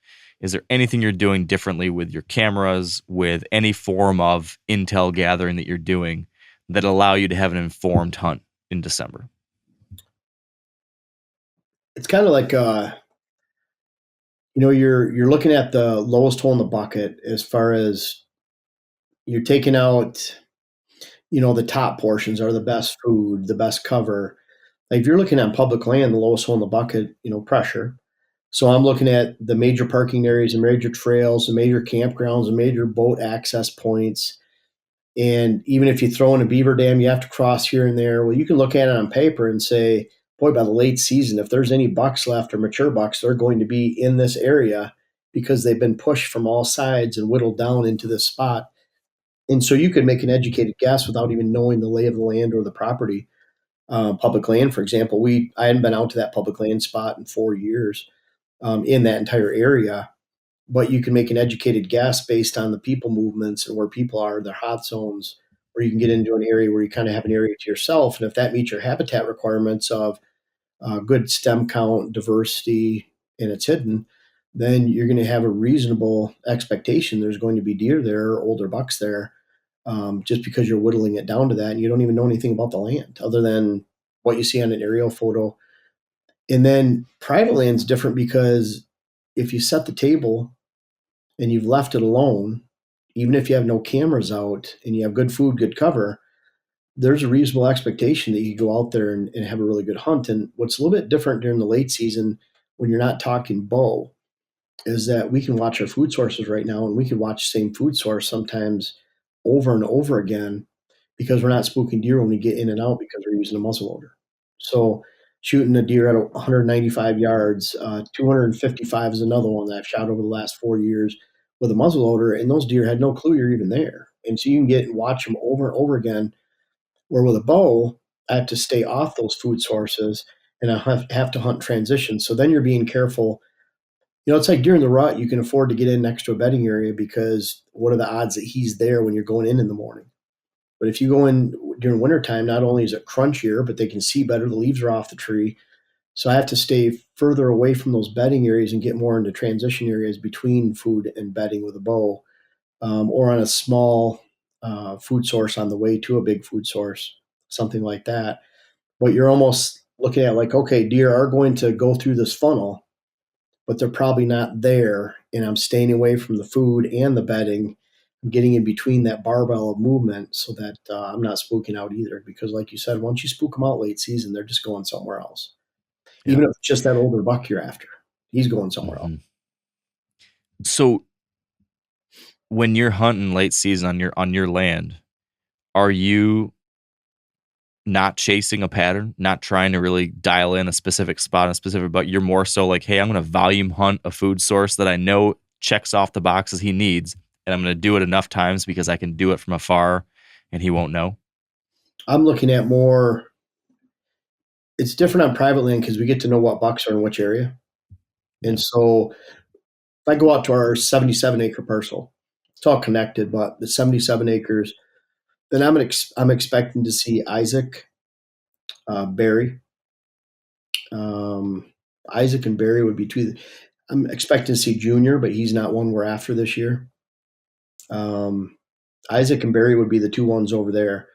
Is there anything you're doing differently with your cameras, with any form of intel gathering that you're doing that allow you to have an informed hunt in December? It's kind of like you're looking at the lowest hole in the bucket as far as you're taking out the top portions are the best food, the best cover. Like if you're looking at public land, the lowest hole in the bucket, pressure. So I'm looking at the major parking areas, the major trails, the major campgrounds, the major boat access points. And even if you throw in a beaver dam, you have to cross here and there. Well, you can look at it on paper and say, boy, by the late season, if there's any bucks left or mature bucks, they're going to be in this area because they've been pushed from all sides and whittled down into this spot. And so you could make an educated guess without even knowing the lay of the land or the property. Public land, for example, I hadn't been out to that public land spot in 4 years in that entire area, but you can make an educated guess based on the people movements and where people are, their hot zones, or you can get into an area where you kind of have an area to yourself. And if that meets your habitat requirements of good stem count, diversity, and it's hidden, then you're going to have a reasonable expectation there's going to be deer there or older bucks there, just because you're whittling it down to that and you don't even know anything about the land other than what you see on an aerial photo. And then private land's different because if you set the table and you've left it alone, even if you have no cameras out and you have good food, good cover, there's a reasonable expectation that you go out there and have a really good hunt. And what's a little bit different during the late season when you're not talking bow is that we can watch our food sources right now and we can watch the same food source sometimes over and over again because we're not spooking deer when we get in and out because we're using a muzzleloader. So shooting a deer at 195 yards, 255 is another one that I've shot over the last 4 years with a muzzleloader, and those deer had no clue you're even there. And so you can get and watch them over and over again. Where with a bow, I have to stay off those food sources and I have to hunt transition. So then you're being careful. It's like during the rut, you can afford to get in next to a bedding area because what are the odds that he's there when you're going in the morning? But if you go in during wintertime, not only is it crunchier, but they can see better. The leaves are off the tree. So I have to stay further away from those bedding areas and get more into transition areas between food and bedding with a bow, or on a small food source on the way to a big food source, something like that. But you're almost looking at like, okay, deer are going to go through this funnel, but they're probably not there. And I'm staying away from the food and the bedding. I'm getting in between that barbell of movement so that I'm not spooking out either. Because like you said, once you spook them out late season, they're just going somewhere else. Yeah. Even if it's just that older buck you're after, he's going somewhere else. So when you're hunting late season on your land, are you not chasing a pattern, not trying to really dial in a specific spot, but you're more so like, hey, I'm going to volume hunt a food source that I know checks off the boxes he needs, and I'm going to do it enough times because I can do it from afar and he won't know? I'm looking at more, it's different on private land because we get to know what bucks are in which area. And so if I go out to our 77 acre parcel, it's all connected, but the 77 acres, then I'm expecting to see Isaac, Barry. Isaac and Barry would be two. I'm expecting to see Junior, but he's not one we're after this year. Isaac and Barry would be the two ones over there.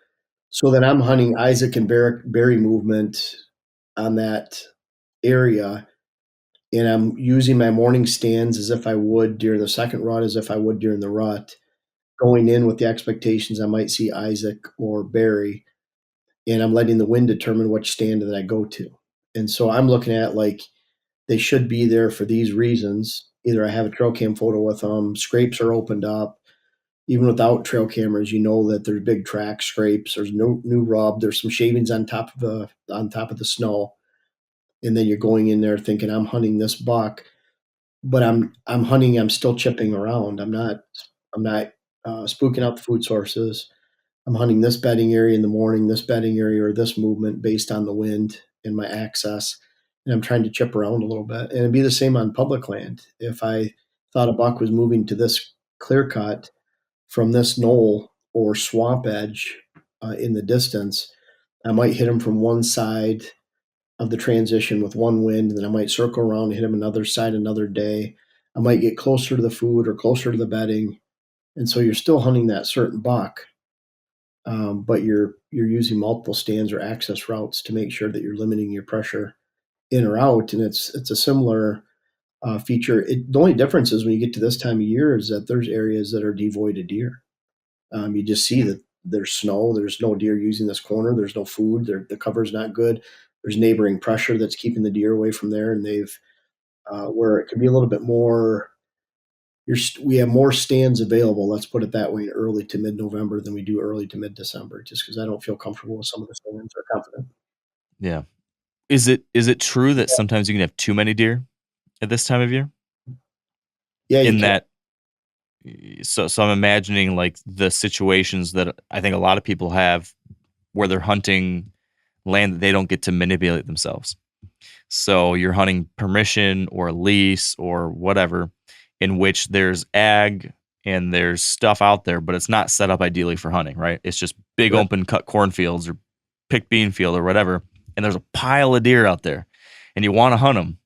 So then I'm hunting Isaac and Barry movement on that area, and I'm using my morning stands as if I would during the second rut, as if I would during the rut, going in with the expectations I might see Isaac or Barry, and I'm letting the wind determine which stand that I go to. And so I'm looking at like they should be there for these reasons. Either I have a trail cam photo with them, scrapes are opened up. Even without trail cameras, you know that there's big track scrapes. There's no new rub. There's some shavings on top of the snow, and then you're going in there thinking I'm hunting this buck, but I'm hunting. I'm still chipping around. I'm not spooking out the food sources. I'm hunting this bedding area in the morning, this bedding area, or this movement based on the wind and my access. And I'm trying to chip around a little bit. And it'd be the same on public land. If I thought a buck was moving to this clear cut from this knoll or swamp edge in the distance, I might hit him from one side of the transition with one wind, and then I might circle around and hit him another side another day. I might get closer to the food or closer to the bedding. And so you're still hunting that certain buck, but you're using multiple stands or access routes to make sure that you're limiting your pressure in or out. And it's a similar feature. The only difference is when you get to this time of year is that there's areas that are devoid of deer. You just see that there's snow. There's no deer using this corner. There's no food. The cover's not good. There's neighboring pressure that's keeping the deer away from there. And they've where it could be a little bit more. We have more stands available, let's put it that way, in early to mid-November than we do early to mid-December, just because I don't feel comfortable with some of the stands or confident. Yeah. Is it true that sometimes you can have too many deer at this time of year? Yeah, you In can. that, so I'm imagining like the situations that I think a lot of people have where they're hunting land that they don't get to manipulate themselves. So you're hunting permission or lease or whatever, in which there's ag and there's stuff out there, but it's not set up ideally for hunting, right? It's just big Right. open cut cornfields or picked bean field or whatever, and there's a pile of deer out there, and you want to hunt them,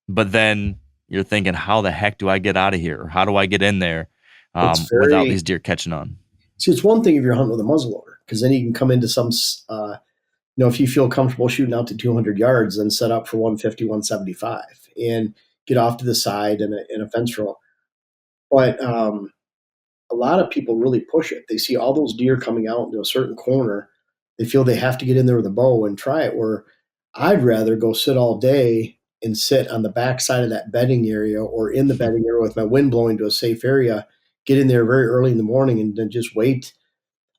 but then you're thinking, how the heck do I get out of here? Or how do I get in there It's without very, these deer catching on? see, it's one thing if you're hunting with a muzzleloader, because then you can come into some, if you feel comfortable shooting out to 200 yards, then set up for 150, 175 and get off to the side in a fence row. But a lot of people really push it. They see all those deer coming out into a certain corner. They feel they have to get in there with a bow and try it, where I'd rather go sit all day and sit on the backside of that bedding area or in the bedding area with my wind blowing to a safe area, get in there very early in the morning and then just wait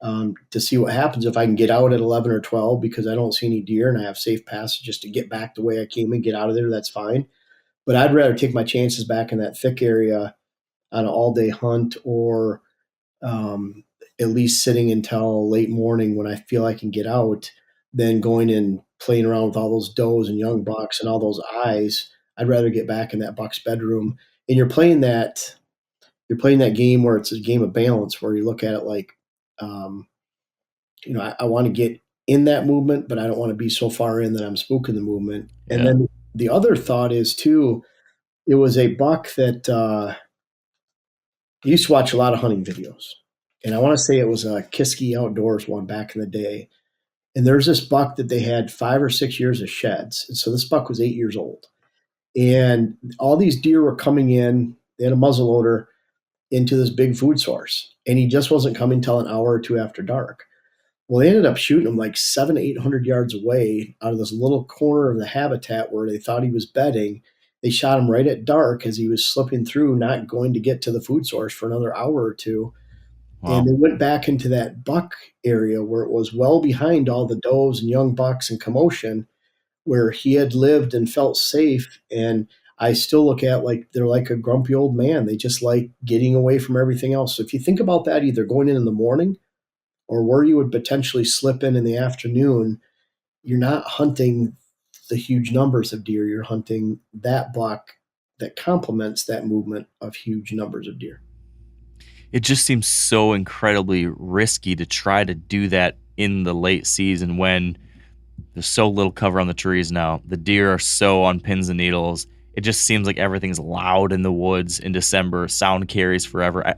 to see what happens. If I can get out at 11 or 12 because I don't see any deer and I have safe passage just to get back the way I came and get out of there, that's fine. But I'd rather take my chances back in that thick area on an all day hunt, or um, at least sitting until late morning when I feel I can get out, than going and playing around with all those does and young bucks and all those eyes. I'd rather get back in that buck's bedroom. And you're playing that game where it's a game of balance, where you look at it like, um, I want to get in that movement, but I don't want to be so far in that I'm spooking the movement. And Yeah. then the other thought is too, it was a buck that I used to watch a lot of hunting videos. And I want to say it was a Kiski Outdoors one back in the day. And there's this buck that they had 5 or 6 years of sheds. And so this buck was 8 years old. And all these deer were coming in. They had a muzzleloader into this big food source. And he just wasn't coming till an hour or two after dark. Well, they ended up shooting him like 700, 800 yards away out of this little corner of the habitat where they thought he was bedding. They shot him right at dark as he was slipping through, not going to get to the food source for another hour or two. And Wow. they went back into that buck area where it was well behind all the does and young bucks and commotion, where he had lived and felt safe. And I still look at like they're like a grumpy old man. They just like getting away from everything else. So if you think about that, either going in the morning or where you would potentially slip in the afternoon, you're not hunting the huge numbers of deer. You're hunting that buck that complements that movement of huge numbers of deer. It just seems so incredibly risky to try to do that in the late season when there's so little cover on the trees now. The deer are so on pins and needles. It just seems like everything's loud in the woods in December. Sound carries forever.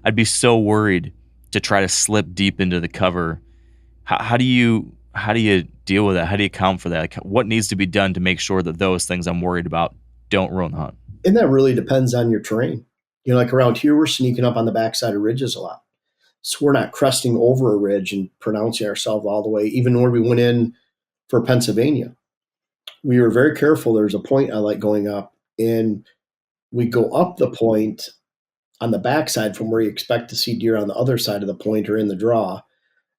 I'd be so worried to try to slip deep into the cover. How do you deal with that? How do you account for that? Like, what needs to be done to make sure that those things I'm worried about don't ruin the hunt? And that really depends on your terrain. Like around here, we're sneaking up on the backside of ridges a lot. So we're not cresting over a ridge and pronouncing ourselves all the way. Even where we went in for Pennsylvania, we were very careful. There's a point I like going up, and we go up the point on the backside from where you expect to see deer on the other side of the point or in the draw.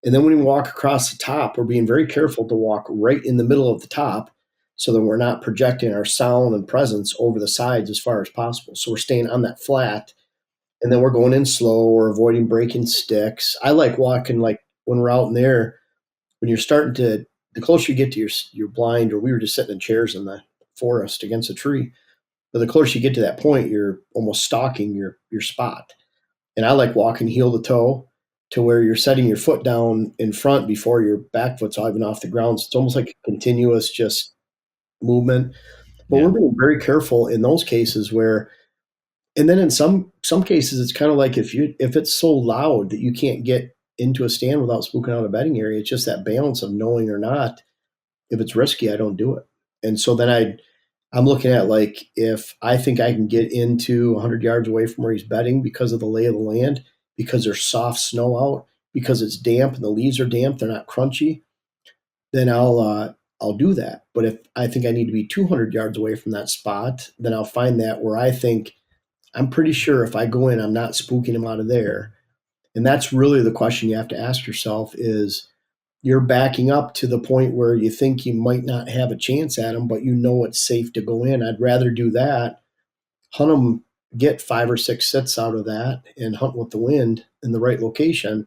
And then when we walk across the top, we're being very careful to walk right in the middle of the top so that we're not projecting our sound and presence over the sides as far as possible. So we're staying on that flat, and then we're going in slow. We're avoiding breaking sticks. I like walking like when we're out in there, when you're starting to, the closer you get to your blind, or we were just sitting in chairs in the forest against a tree, but the closer you get to that point, you're almost stalking your spot. And I like walking heel to toe to where you're setting your foot down in front before your back foot's even off the ground. So it's almost like a continuous just movement. But we're Yeah. being very careful in those cases where, and then in some cases, it's kind of like if it's so loud that you can't get into a stand without spooking out a bedding area. It's just that balance of knowing or not. If it's risky, I don't do it. And so then I'm looking at like if I think I can get into 100 yards away from where he's bedding because of the lay of the land, because there's soft snow out, because it's damp and the leaves are damp, they're not crunchy, then I'll do that. But if I think I need to be 200 yards away from that spot, then I'll find that where I think I'm pretty sure if I go in, I'm not spooking him out of there. And that's really the question you have to ask yourself is, you're backing up to the point where you think you might not have a chance at them, but you know it's safe to go in. I'd rather do that, hunt them, get 5 or 6 sits out of that, and hunt with the wind in the right location,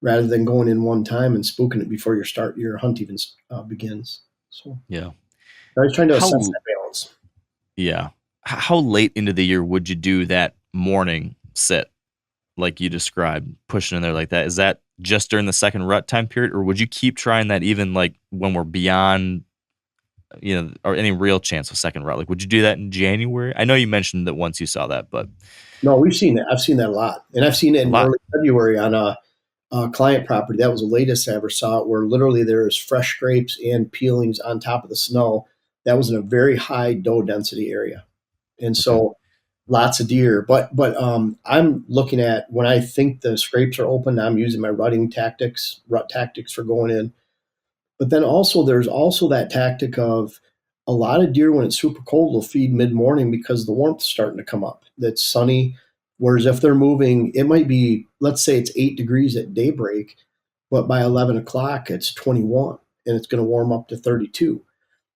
rather than going in one time and spooking it before your hunt even begins. So Yeah. I was trying to assess How that balance. Yeah. How late into the year would you do that morning sit like you described, pushing in there like that? Is that just during the second rut time period, or would you keep trying that even like when we're beyond, or any real chance of second rut? Like, would you do that in January? I know you mentioned that once you saw that, but No, we've seen that. I've seen that a lot, and I've seen it a in lot. early February on a client property. That was the latest I ever saw it, where literally there's fresh scrapes and peelings on top of the snow. That was in a very high doe density area, and Okay. so lots of deer. But I'm looking at when I think the scrapes are open. I'm using my rut tactics for going in. But then also there's also that tactic of a lot of deer when it's super cold will feed mid morning because the warmth's starting to come up. That's sunny. Whereas if they're moving, it might be, let's say it's 8 degrees at daybreak, but by 11 o'clock it's 21 and it's going to warm up to 32.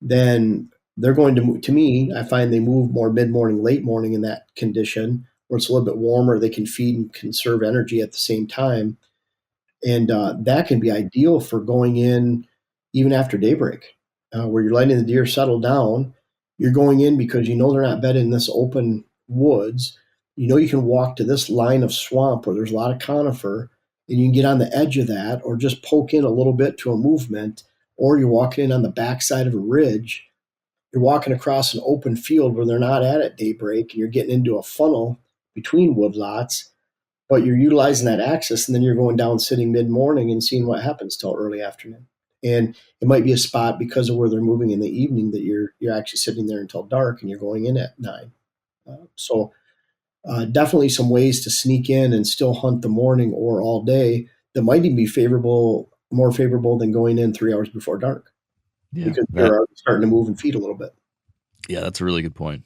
Then they're going to move. To me, I find they move more mid morning, late morning in that condition where it's a little bit warmer. They can feed and conserve energy at the same time, and that can be ideal for going in even after daybreak, where you're letting the deer settle down. You're going in because you know they're not bedded in this open woods. You know you can walk to this line of swamp where there's a lot of conifer, and you can get on the edge of that, or just poke in a little bit to a movement, or you're walking in on the backside of a ridge. You're walking across an open field where they're not at daybreak, and you're getting into a funnel between woodlots, but you're utilizing that access, and then you're going down sitting mid morning and seeing what happens till early afternoon. And it might be a spot because of where they're moving in the evening that you're actually sitting there until dark and you're going in at 9. Definitely some ways to sneak in and still hunt the morning or all day that might even be more favorable than going in 3 hours before dark, Yeah. because you're already starting to move and feed a little bit. Yeah, that's a really good point.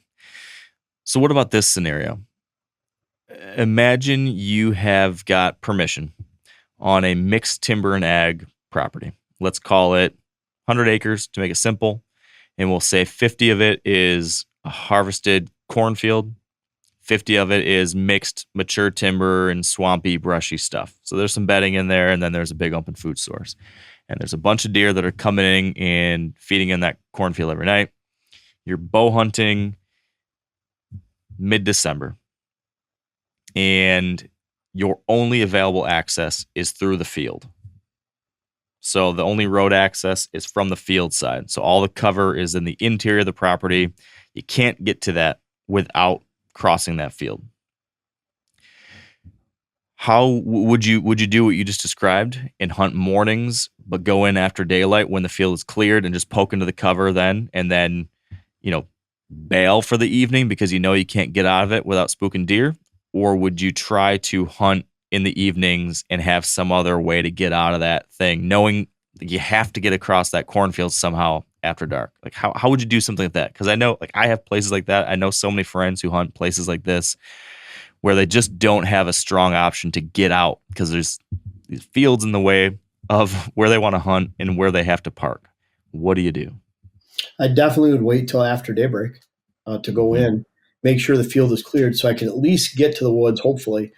So what about this scenario? Imagine you have got permission on a mixed timber and ag property. Let's call it 100 acres to make it simple. And we'll say 50 of it is a harvested cornfield, 50 of it is mixed mature timber and swampy, brushy stuff. So there's some bedding in there, and then there's a big open food source. And there's a bunch of deer that are coming in and feeding in that cornfield every night. You're bow hunting mid-December, and your only available access is through the field. So the only road access is from the field side. So all the cover is in the interior of the property. You can't get to that without crossing that field. How would you do what you just described and hunt mornings, but go in after daylight when the field is cleared and just poke into the cover then, and then, bail for the evening because you can't get out of it without spooking deer? Or would you try to hunt in the evenings and have some other way to get out of that thing, knowing that you have to get across that cornfield somehow after dark? Like, how would you do something like that? Because I know, like, I have places like that. I know so many friends who hunt places like this where they just don't have a strong option to get out because there's these fields in the way of where they want to hunt and where they have to park. What do you do? I definitely would wait till after daybreak to go Mm-hmm. in, make sure the field is cleared so I can at least get to the woods. Hopefully,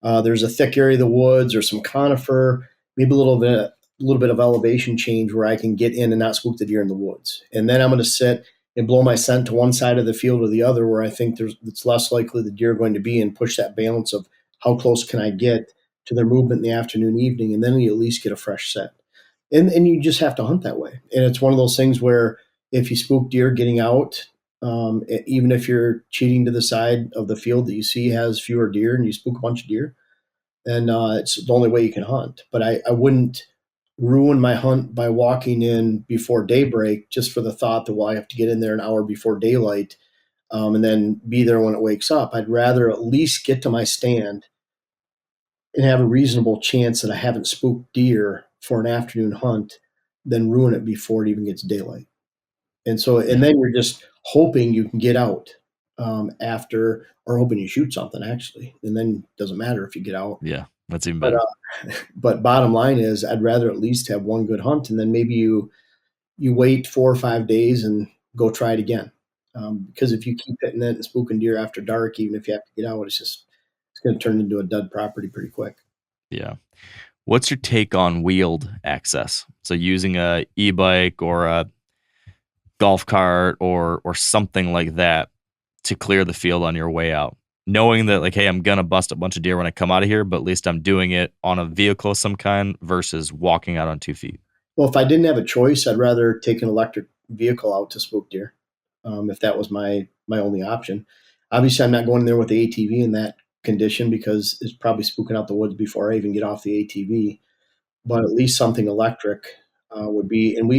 there's a thick area of the woods or some conifer, maybe a little bit of elevation change where I can get in and not spook the deer in the woods. And then I'm going to sit and blow my scent to one side of the field or the other where I think it's less likely the deer are going to be, and push that balance of how close can I get to their movement in the afternoon, evening, and then you at least get a fresh scent. And you just have to hunt that way. And it's one of those things where if you spook deer getting out, even if you're cheating to the side of the field that you see has fewer deer and you spook a bunch of deer, then it's the only way you can hunt. But I wouldn't ruin my hunt by walking in before daybreak just for the thought that, well, I have to get in there an hour before daylight, and then be there when it wakes up. I'd rather at least get to my stand and have a reasonable chance that I haven't spooked deer for an afternoon hunt than ruin it before it even gets daylight. And Yeah. then you're just hoping you can get out after, or hoping you shoot something actually. And then it doesn't matter if you get out. Yeah. That's even better. But bottom line is, I'd rather at least have one good hunt, and then maybe you wait 4 or 5 days and go try it again. Because if you keep hitting it and spooking deer after dark, even if you have to get out, it's going to turn into a dud property pretty quick. Yeah. What's your take on wheeled access? So using a e-bike or a golf cart or something like that to clear the field on your way out, knowing that, like, hey, I'm gonna bust a bunch of deer when I come out of here, but at least I'm doing it on a vehicle of some kind versus walking out on 2 feet. Well, if I didn't have a choice, I'd rather take an electric vehicle out to spook deer, if that was my only option. Obviously, I'm not going there with the ATV in that condition because it's probably spooking out the woods before I even get off the ATV. But at least something electric would be. And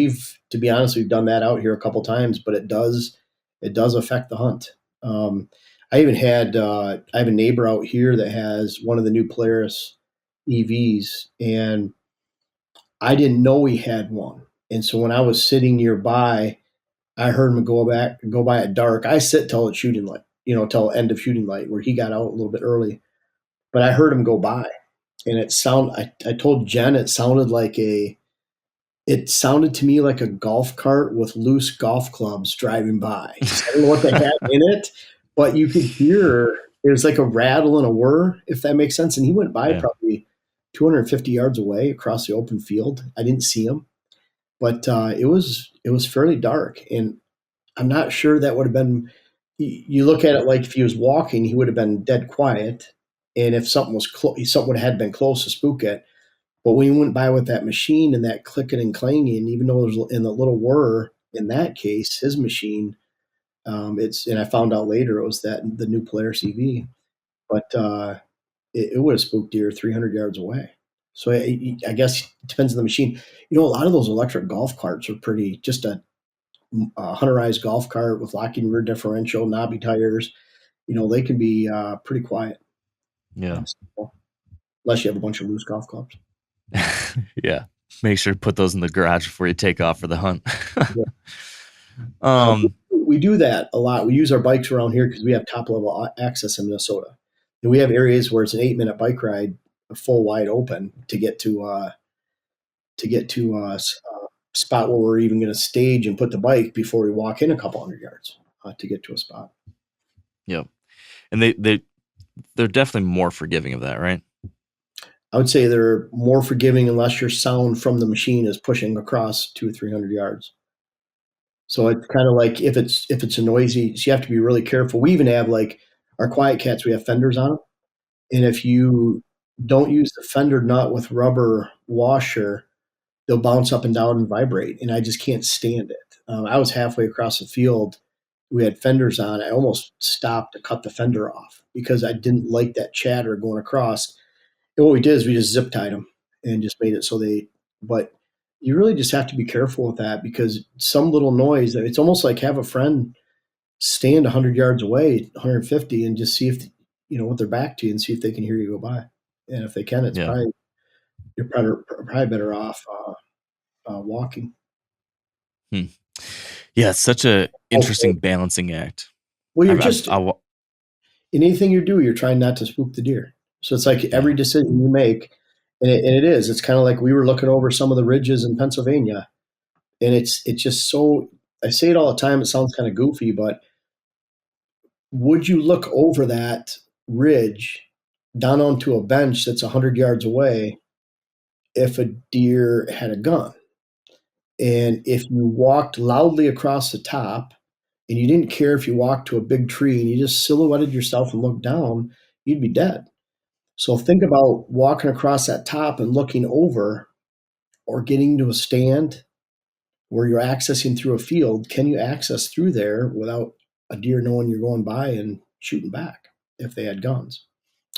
to be honest, we've done that out here a couple times, but it does affect the hunt. I even had I have a neighbor out here that has one of the new Polaris EVs, and I didn't know he had one. And so when I was sitting nearby, I heard him go by at dark. I sit till it's shooting light, till end of shooting light, where he got out a little bit early. But I heard him go by, and I told Jen it sounded to me like a golf cart with loose golf clubs driving by. I don't know what they had in it, but you could hear it was like a rattle and a whir, if that makes sense. And he went by probably 250 yards away across the open field. I didn't see him, but it was fairly dark, and I'm not sure that would have been. You look at it like if he was walking, he would have been dead quiet, and if something was something would have been close to spook it. But when he went by with that machine and that clicking and clanging, even though it was in the little whir, in that case, his machine, and I found out later it was the new Polaris EV, but it would have spooked deer 300 yards away. So I guess it depends on the machine. A lot of those electric golf carts are just a hunterized golf cart with locking rear differential, knobby tires. They can be pretty quiet. Yeah. Unless you have a bunch of loose golf clubs. Yeah. Make sure to put those in the garage before you take off for the hunt. We do that a lot. We use our bikes around here because we have top level access in Minnesota. And we have areas where it's an 8-minute bike ride, full wide open to get to a spot where we're even going to stage and put the bike before we walk in a couple hundred yards to get to a spot. Yep. And they're definitely more forgiving of that, right? I would say they're more forgiving unless your sound from the machine is pushing across 200 or 300 yards. So it's kind of like if it's a noisy, so you have to be really careful. We even have like our quiet cats, we have fenders on them. And if you don't use the fender nut with rubber washer, they'll bounce up and down and vibrate. And I just can't stand it. I was halfway across the field. We had fenders on. I almost stopped to cut the fender off because I didn't like that chatter going across. And what we did is we just zip tied them and just made it so but you really just have to be careful with that because some little noise, it's almost like have a friend stand 100 yards away, 150, and just see if, with their back to you and see if they can hear you go by. And if they can, you're probably better off walking. Yeah, it's such a interesting balancing act. Well, in anything you do, you're trying not to spook the deer. So it's like every decision you make, and it is. It's kind of like we were looking over some of the ridges in Pennsylvania, and it's just so. I say it all the time. It sounds kind of goofy, but would you look over that ridge down onto a bench that's 100 yards away if a deer had a gun? And if you walked loudly across the top and you didn't care if you walked to a big tree and you just silhouetted yourself and looked down, you'd be dead. So think about walking across that top and looking over or getting to a stand where you're accessing through a field. Can you access through there without a deer knowing you're going by and shooting back if they had guns?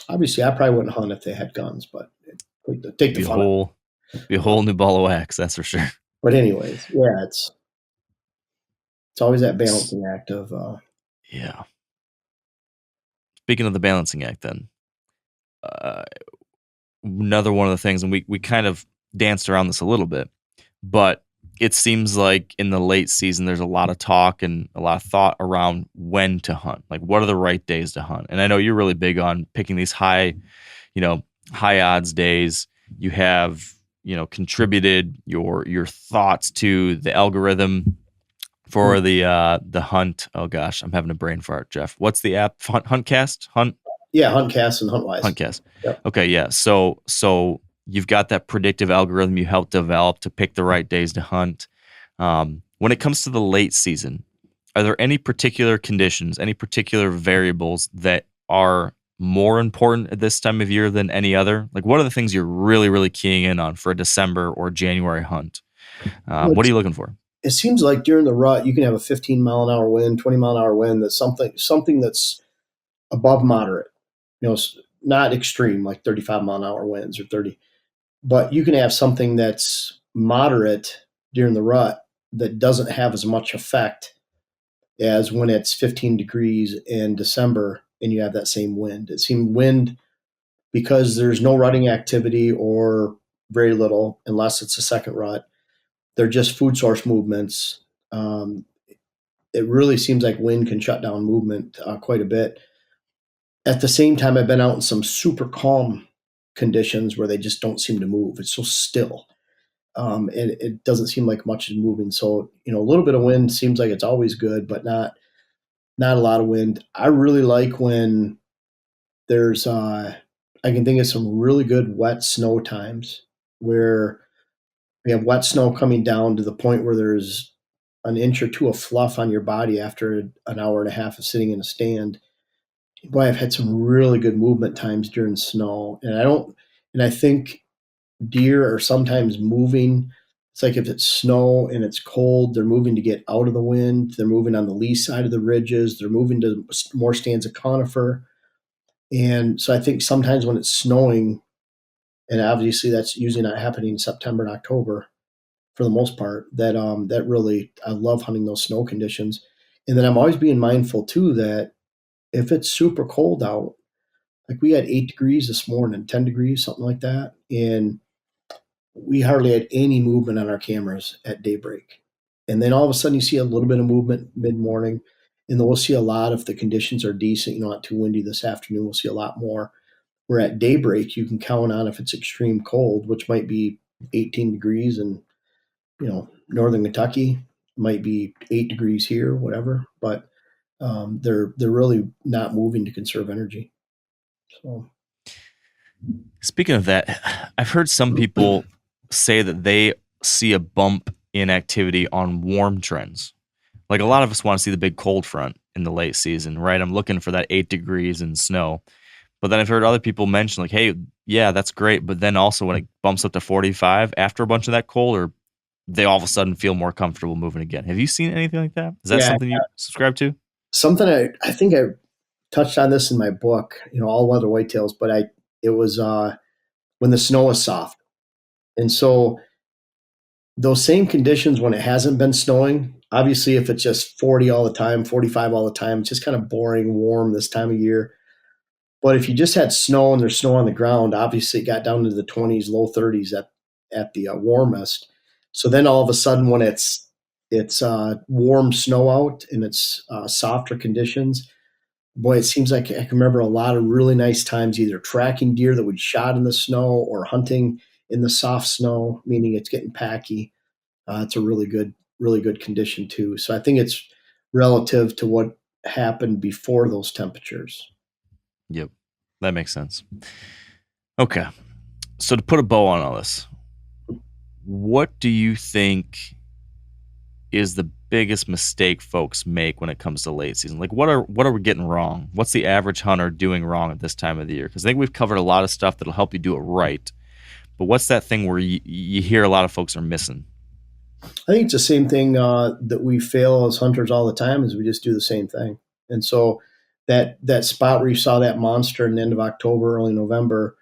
Obviously, I probably wouldn't hunt if they had guns, but take the fun. Be a whole new ball of wax, that's for sure. But anyways, yeah, it's always that balancing act of yeah. Speaking of the balancing act, then another one of the things, and we kind of danced around this a little bit, but it seems like in the late season there's a lot of talk and a lot of thought around when to hunt. Like, what are the right days to hunt? And I know you're really big on picking these high high odds days. You have, contributed your thoughts to the algorithm for the hunt. Oh gosh, I'm having a brain fart, Jeff. What's the app? Huntcast? Yeah, Huntcast and Huntwise. Huntcast. Yep. Okay, yeah. So you've got that predictive algorithm you helped develop to pick the right days to hunt. When it comes to the late season, are there any particular conditions, any particular variables that are more important at this time of year than any other? Like, what are the things you're really, really keying in on for a December or January hunt? What are you looking for? It seems like during the rut, you can have a 15-mile-an-hour wind, 20-mile-an-hour wind. That's something that's above moderate. Not extreme like 35-mile-an-hour winds or 30, but you can have something that's moderate during the rut that doesn't have as much effect as when it's 15 degrees in December and you have that same wind. It seemed wind because there's no rutting activity or very little, unless it's a second rut. They're just food source movements. It really seems like wind can shut down movement quite a bit. At the same time, I've been out in some super calm conditions where they just don't seem to move. It's so still. And it doesn't seem like much is moving. So, a little bit of wind seems like it's always good, but not a lot of wind. I really like when there's I can think of some really good wet snow times where we have wet snow coming down to the point where there's an inch or two of fluff on your body after an hour and a half of sitting in a stand. Boy, I've had some really good movement times during snow, and I think deer are sometimes moving. It's like if it's snow and it's cold, they're moving to get out of the wind. They're moving on the lee side of the ridges. They're moving to more stands of conifer. And so I think sometimes when it's snowing, and obviously that's usually not happening in September and October for the most part, that really, I love hunting those snow conditions. And then I'm always being mindful too that if it's super cold out, like we had 8 degrees this morning, 10 degrees, something like that. And we hardly had any movement on our cameras at daybreak. And then all of a sudden you see a little bit of movement mid morning. And then we'll see a lot if the conditions are decent, not too windy this afternoon, we'll see a lot more. Where at daybreak, you can count on if it's extreme cold, which might be 18 degrees in, northern Kentucky, might be 8 degrees here, whatever. But they're really not moving to conserve energy. So, Speaking of that, I've heard some people say that they see a bump in activity on warm trends. Like a lot of us want to see the big cold front in the late season, right? I'm looking for that 8 degrees and snow. But then I've heard other people mention like, hey, yeah, that's great. But then also when it bumps up to 45 after a bunch of that cold, or they all of a sudden feel more comfortable moving again. Have you seen anything like that? Is that something you subscribe to? Something I think I touched on this in my book, All Weather Whitetails, but it was when the snow is soft. And so those same conditions when it hasn't been snowing, obviously if it's just 40 all the time, 45 all the time, it's just kind of boring, warm this time of year. But if you just had snow and there's snow on the ground, obviously it got down to the 20s, low 30s at the warmest. So then all of a sudden when it's warm snow out and it's softer conditions, boy, it seems like I can remember a lot of really nice times either tracking deer that we'd shot in the snow or hunting in the soft snow, meaning it's getting packy. It's a really good condition too. So I think it's relative to what happened before those temperatures. Yep, that makes sense. Okay, so to put a bow on all this, what do you think is the biggest mistake folks make when it comes to late season? Like what are we getting wrong? What's the average hunter doing wrong at this time of the year? Because I think we've covered a lot of stuff that'll help you do it right. But what's that thing where you hear a lot of folks are missing? I think it's the same thing that we fail as hunters all the time is we just do the same thing. And so that spot where you saw that monster in the end of October, early November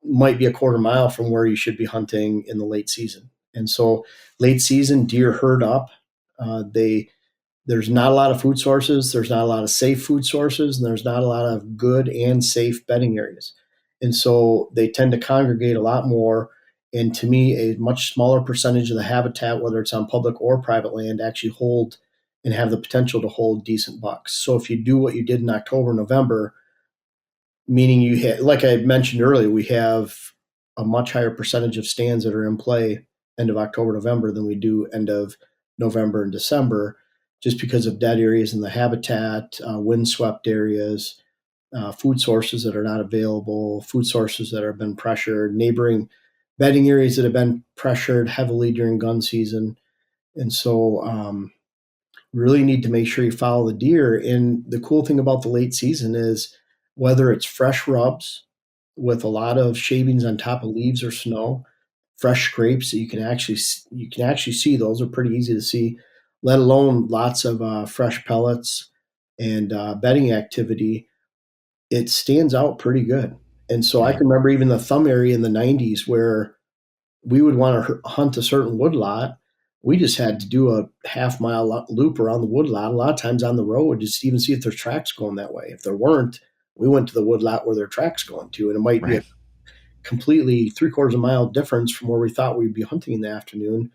might be a quarter mile from where you should be hunting in the late season. And so late season deer herd up. There's not a lot of food sources. There's not a lot of safe food sources, and there's not a lot of good and safe bedding areas. And so they tend to congregate a lot more. And to me, a much smaller percentage of the habitat, whether it's on public or private land, actually hold and have the potential to hold decent bucks. So if you do what you did in October, November, meaning like I mentioned earlier, we have a much higher percentage of stands that are in play end of October, November than we do end of November and December, just because of dead areas in the habitat, windswept areas, food sources that are not available, food sources that have been pressured, neighboring bedding areas that have been pressured heavily during gun season. And so really need to make sure you follow the deer. And the cool thing about the late season is whether it's fresh rubs with a lot of shavings on top of leaves or snow, fresh scrapes that you can actually see. Those are pretty easy to see, let alone lots of fresh pellets and bedding activity. It stands out pretty good. And so I Yeah. can remember even the thumb area in the 90s where we would want to hunt a certain woodlot. We just had to do a half-mile loop around the woodlot, a lot of times on the road, just to even see if there's tracks going that way. If there weren't, we went to the woodlot where there are tracks going to, and it might be a Right. completely three-quarters of a mile difference from where we thought we'd be hunting in the afternoon.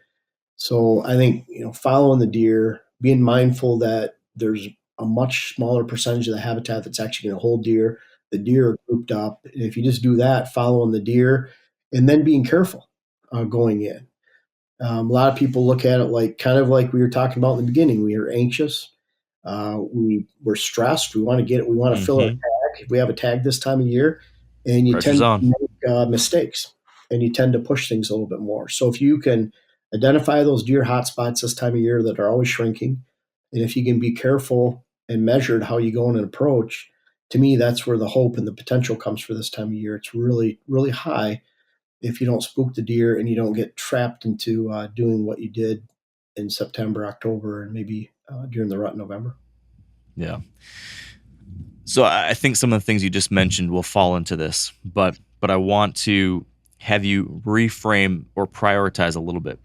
So I think, following the deer, being mindful that there's a much smaller percentage of the habitat that's actually going to hold deer. The deer are grouped up. And if you just do that, following the deer, and then being careful going in. A lot of people look at it like kind of like we were talking about in the beginning. We are anxious. We're stressed. We want to get it. We want to fill our Mm-hmm. tag. If we have a tag this time of year, and you Pressure's tend to on. make mistakes, and you tend to push things a little bit more. So if you can identify those deer hotspots this time of year that are always shrinking, and if you can be careful and measured how you go in and approach, to me that's where the hope and the potential comes for this time of year. It's really really high if you don't spook the deer and you don't get trapped into doing what you did in September, October, and maybe during the rut in November. Yeah. So I think some of the things you just mentioned will fall into this, but I want to have you reframe or prioritize a little bit.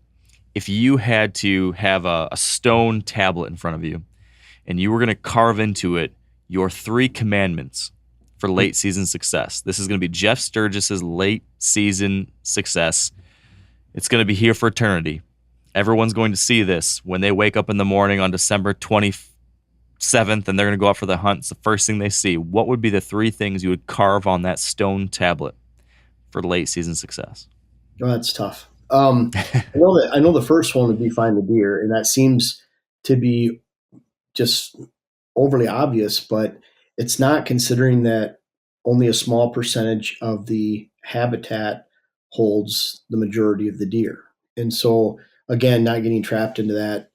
If you had to have a stone tablet in front of you and you were going to carve into it your 3 commandments for late season success, this is going to be Jeff Sturgis's late season success. It's going to be here for eternity. Everyone's going to see this when they wake up in the morning on December 27th and they're going to go out for the hunt. It's the first thing they see. What would be the 3 things you would carve on that stone tablet for late season success? Oh, that's tough. I know the first one would be find the deer, and that seems to be just overly obvious, but it's not, considering that only a small percentage of the habitat holds the majority of the deer. And so, again, not getting trapped into that,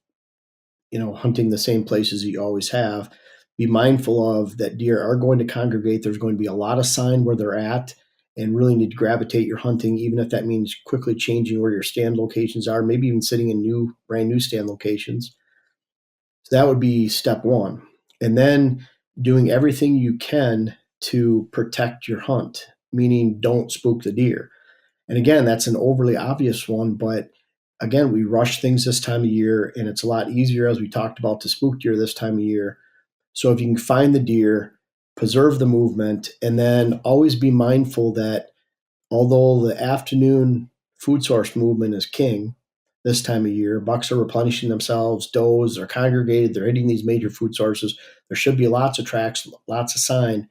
hunting the same places you always have. Be mindful of that deer are going to congregate. There's going to be a lot of sign where they're at, and really need to gravitate your hunting, even if that means quickly changing where your stand locations are, maybe even sitting in brand new stand locations. So that would be step one. And then doing everything you can to protect your hunt, meaning don't spook the deer. And again, that's an overly obvious one, but again, we rush things this time of year, and it's a lot easier, as we talked about, to spook deer this time of year. So if you can find the deer, preserve the movement, and then always be mindful that although the afternoon food source movement is king this time of year, bucks are replenishing themselves, does are congregated, they're hitting these major food sources. There should be lots of tracks, lots of sign.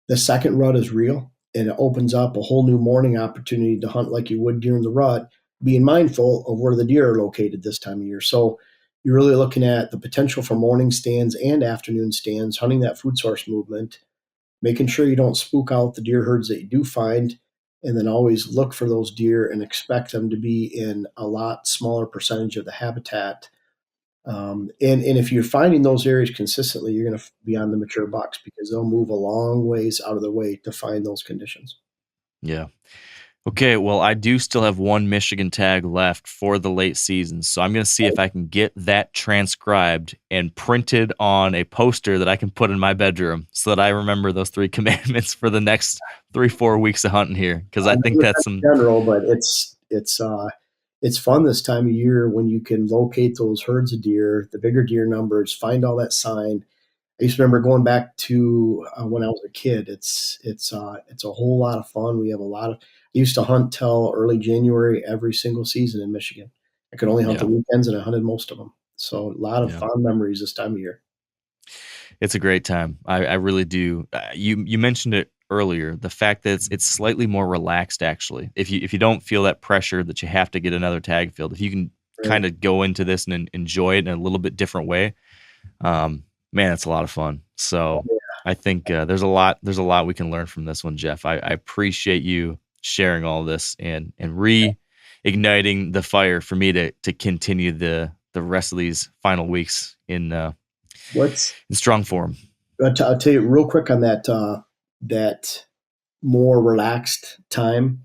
The second rut is real, and it opens up a whole new morning opportunity to hunt like you would during the rut, being mindful of where the deer are located this time of year. So you're really looking at the potential for morning stands and afternoon stands, hunting that food source movement, making sure you don't spook out the deer herds that you do find, and then always look for those deer and expect them to be in a lot smaller percentage of the habitat. And if you're finding those areas consistently, you're going to be on the mature bucks, because they'll move a long ways out of their way to find those conditions. Yeah. Okay, well, I do still have 1 Michigan tag left for the late season, so I'm going to see if I can get that transcribed and printed on a poster that I can put in my bedroom so that I remember those 3 commandments for the next 3-4 weeks of hunting here, because I think that's In some. general, but it's fun this time of year when you can locate those herds of deer, the bigger deer numbers, find all that sign. I used to remember going back to when I was a kid. It's a whole lot of fun. We have a lot of. I used to hunt till early January every single season in Michigan. I could only hunt the Yeah, weekends, and I hunted most of them. So a lot of yeah. fond memories this time of year. It's a great time. I really do. You mentioned it earlier, the fact that it's slightly more relaxed, actually. If you don't feel that pressure that you have to get another tag filled, if you can kind of go into this and enjoy it in a little bit different way, man, it's a lot of fun. So I think there's a lot we can learn from this one, Jeff. I appreciate you sharing all this and reigniting the fire for me to continue the rest of these final weeks in strong form. I'll tell you real quick on that more relaxed time.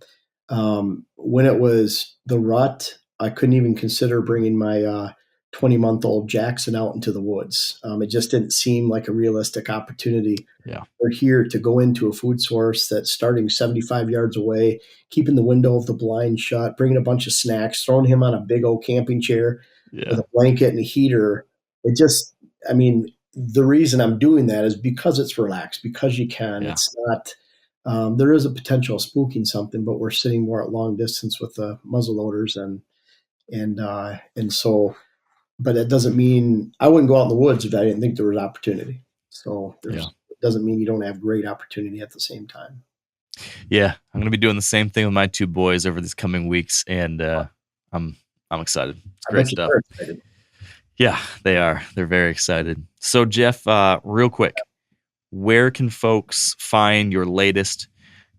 When it was the rut, I couldn't even consider bringing my 20-month-old Jackson out into the woods. It just didn't seem like a realistic opportunity. Yeah. We're here to go into a food source that's starting 75 yards away, keeping the window of the blind shut, bringing a bunch of snacks, throwing him on a big old camping chair with a blanket and a heater. It just, I mean, the reason I'm doing that is because it's relaxed, because you can. It's not. There is a potential of spooking something, but we're sitting more at long distance with the muzzle loaders, and so. But it doesn't mean I wouldn't go out in the woods if I didn't think there was opportunity. So it doesn't mean you don't have great opportunity at the same time. Yeah, I'm going to be doing the same thing with my two boys over these coming weeks, and I'm excited. It's great stuff. Yeah, they are. They're very excited. So, Jeff, real quick, where can folks find your latest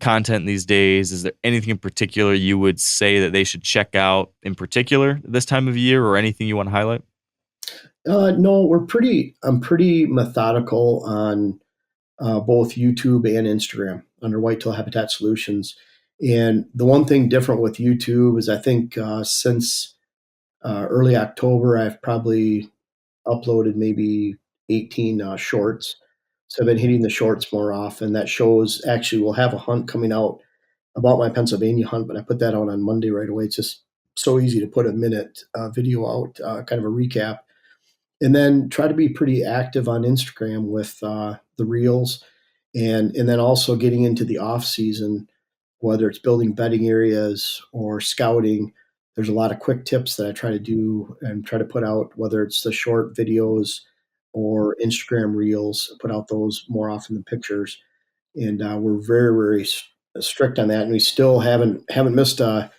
content these days? Is there anything in particular you would say that they should check out in particular this time of year, or anything you want to highlight? No, I'm pretty methodical on both YouTube and Instagram under Whitetail Habitat Solutions. And the one thing different with YouTube is I think since early October, I've probably uploaded maybe 18 shorts. So I've been hitting the shorts more often. That shows actually we'll have a hunt coming out about my Pennsylvania hunt, but I put that out on Monday right away. It's just so easy to put a minute video out, kind of a recap. And then try to be pretty active on Instagram with the reels, and then also getting into the off season, whether it's building bedding areas or scouting. There's a lot of quick tips that I try to do and try to put out, whether it's the short videos or Instagram reels, put out those more often than pictures. And we're very, very strict on that. And we still haven't missed 4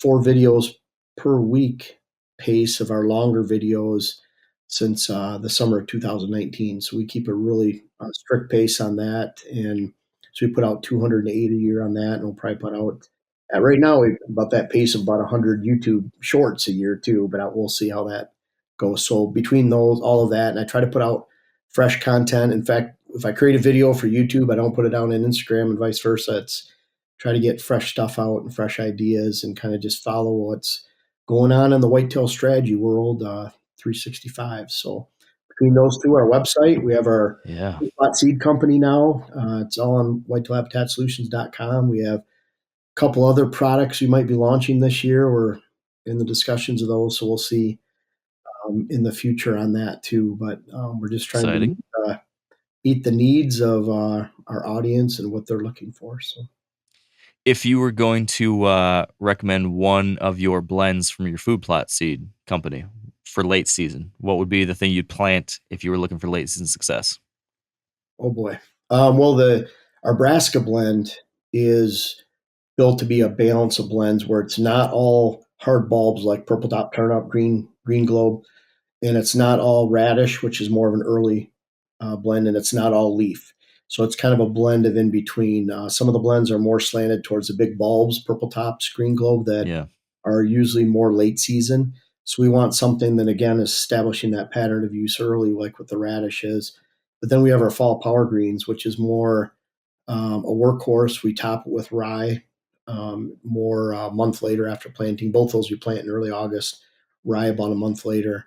videos per week pace of our longer videos since the summer of 2019. So we keep a really strict pace on that. And so we put out 280 a year on that. And we'll probably put out, right now, about that pace of about 100 YouTube shorts a year too, but we'll see how that goes. So between those, all of that, and I try to put out fresh content. In fact, if I create a video for YouTube, I don't put it down on Instagram and vice versa. It's try to get fresh stuff out and fresh ideas and kind of just follow what's going on in the whitetail strategy world 365. So between those two, our website, we have our seed company now. It's all on whitetailhabitatsolutions.com. We have a couple other products we might be launching this year. We're in the discussions of those, so we'll see in the future on that too. But we're just trying to meet the needs of our audience and what they're looking for. So, if you were going to recommend one of your blends from your food plot seed company for late season, what would be the thing you'd plant if you were looking for late season success? Oh boy. Well, our Brassica blend is built to be a balance of blends where it's not all hard bulbs like purple top turnip, green globe, and it's not all radish, which is more of an early blend, and it's not all leaf. So it's kind of a blend of in between. Some of the blends are more slanted towards the big bulbs, purple tops, green globe, that are usually more late season. So we want something that, again, is establishing that pattern of use early, like what the radish is. But then we have our fall power greens, which is more a workhorse. We top it with rye more a month later after planting. Both those we plant in early August, rye about a month later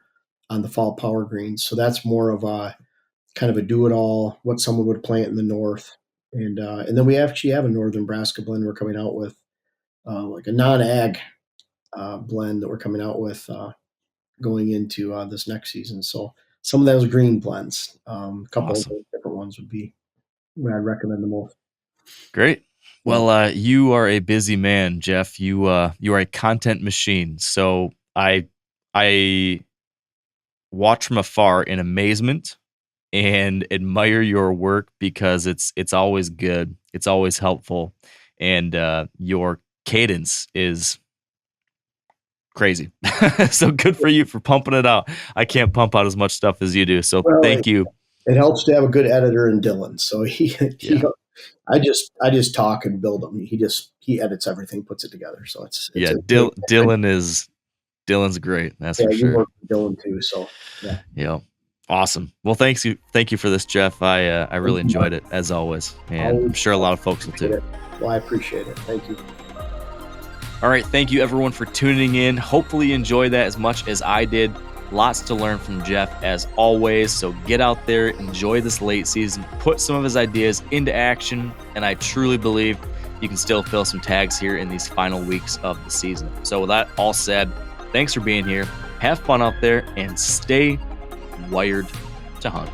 on the fall power greens. So that's more of a kind of a do-it-all, what someone would plant in the north. And then we actually have a northern Brassica blend we're coming out with, like a non-ag blend that we're coming out with going into this next season. So some of those green blends, a couple of different ones would be where I'd recommend the most. Great. Well, you are a busy man, Jeff. You are a content machine. So I watch from afar in amazement and admire your work because it's always good. It's always helpful. And your cadence is crazy. So good for you for pumping it out. I can't pump out as much stuff as you do. So thank you. It helps to have a good editor in Dylan. So I just talk and build them. He edits everything, puts it together. So it's Dylan's great. That's for sure. You work with Dylan too. So yeah. Awesome. Well, thank you for this, Jeff. I really enjoyed it as always, and I'm sure a lot of folks will too. Well, I appreciate it. Thank you. All right, thank you everyone for tuning in. Hopefully you enjoyed that as much as I did. Lots to learn from Jeff as always. So get out there, enjoy this late season, put some of his ideas into action, and I truly believe you can still fill some tags here in these final weeks of the season. So with that all said, thanks for being here. Have fun out there and stay wired to hunt.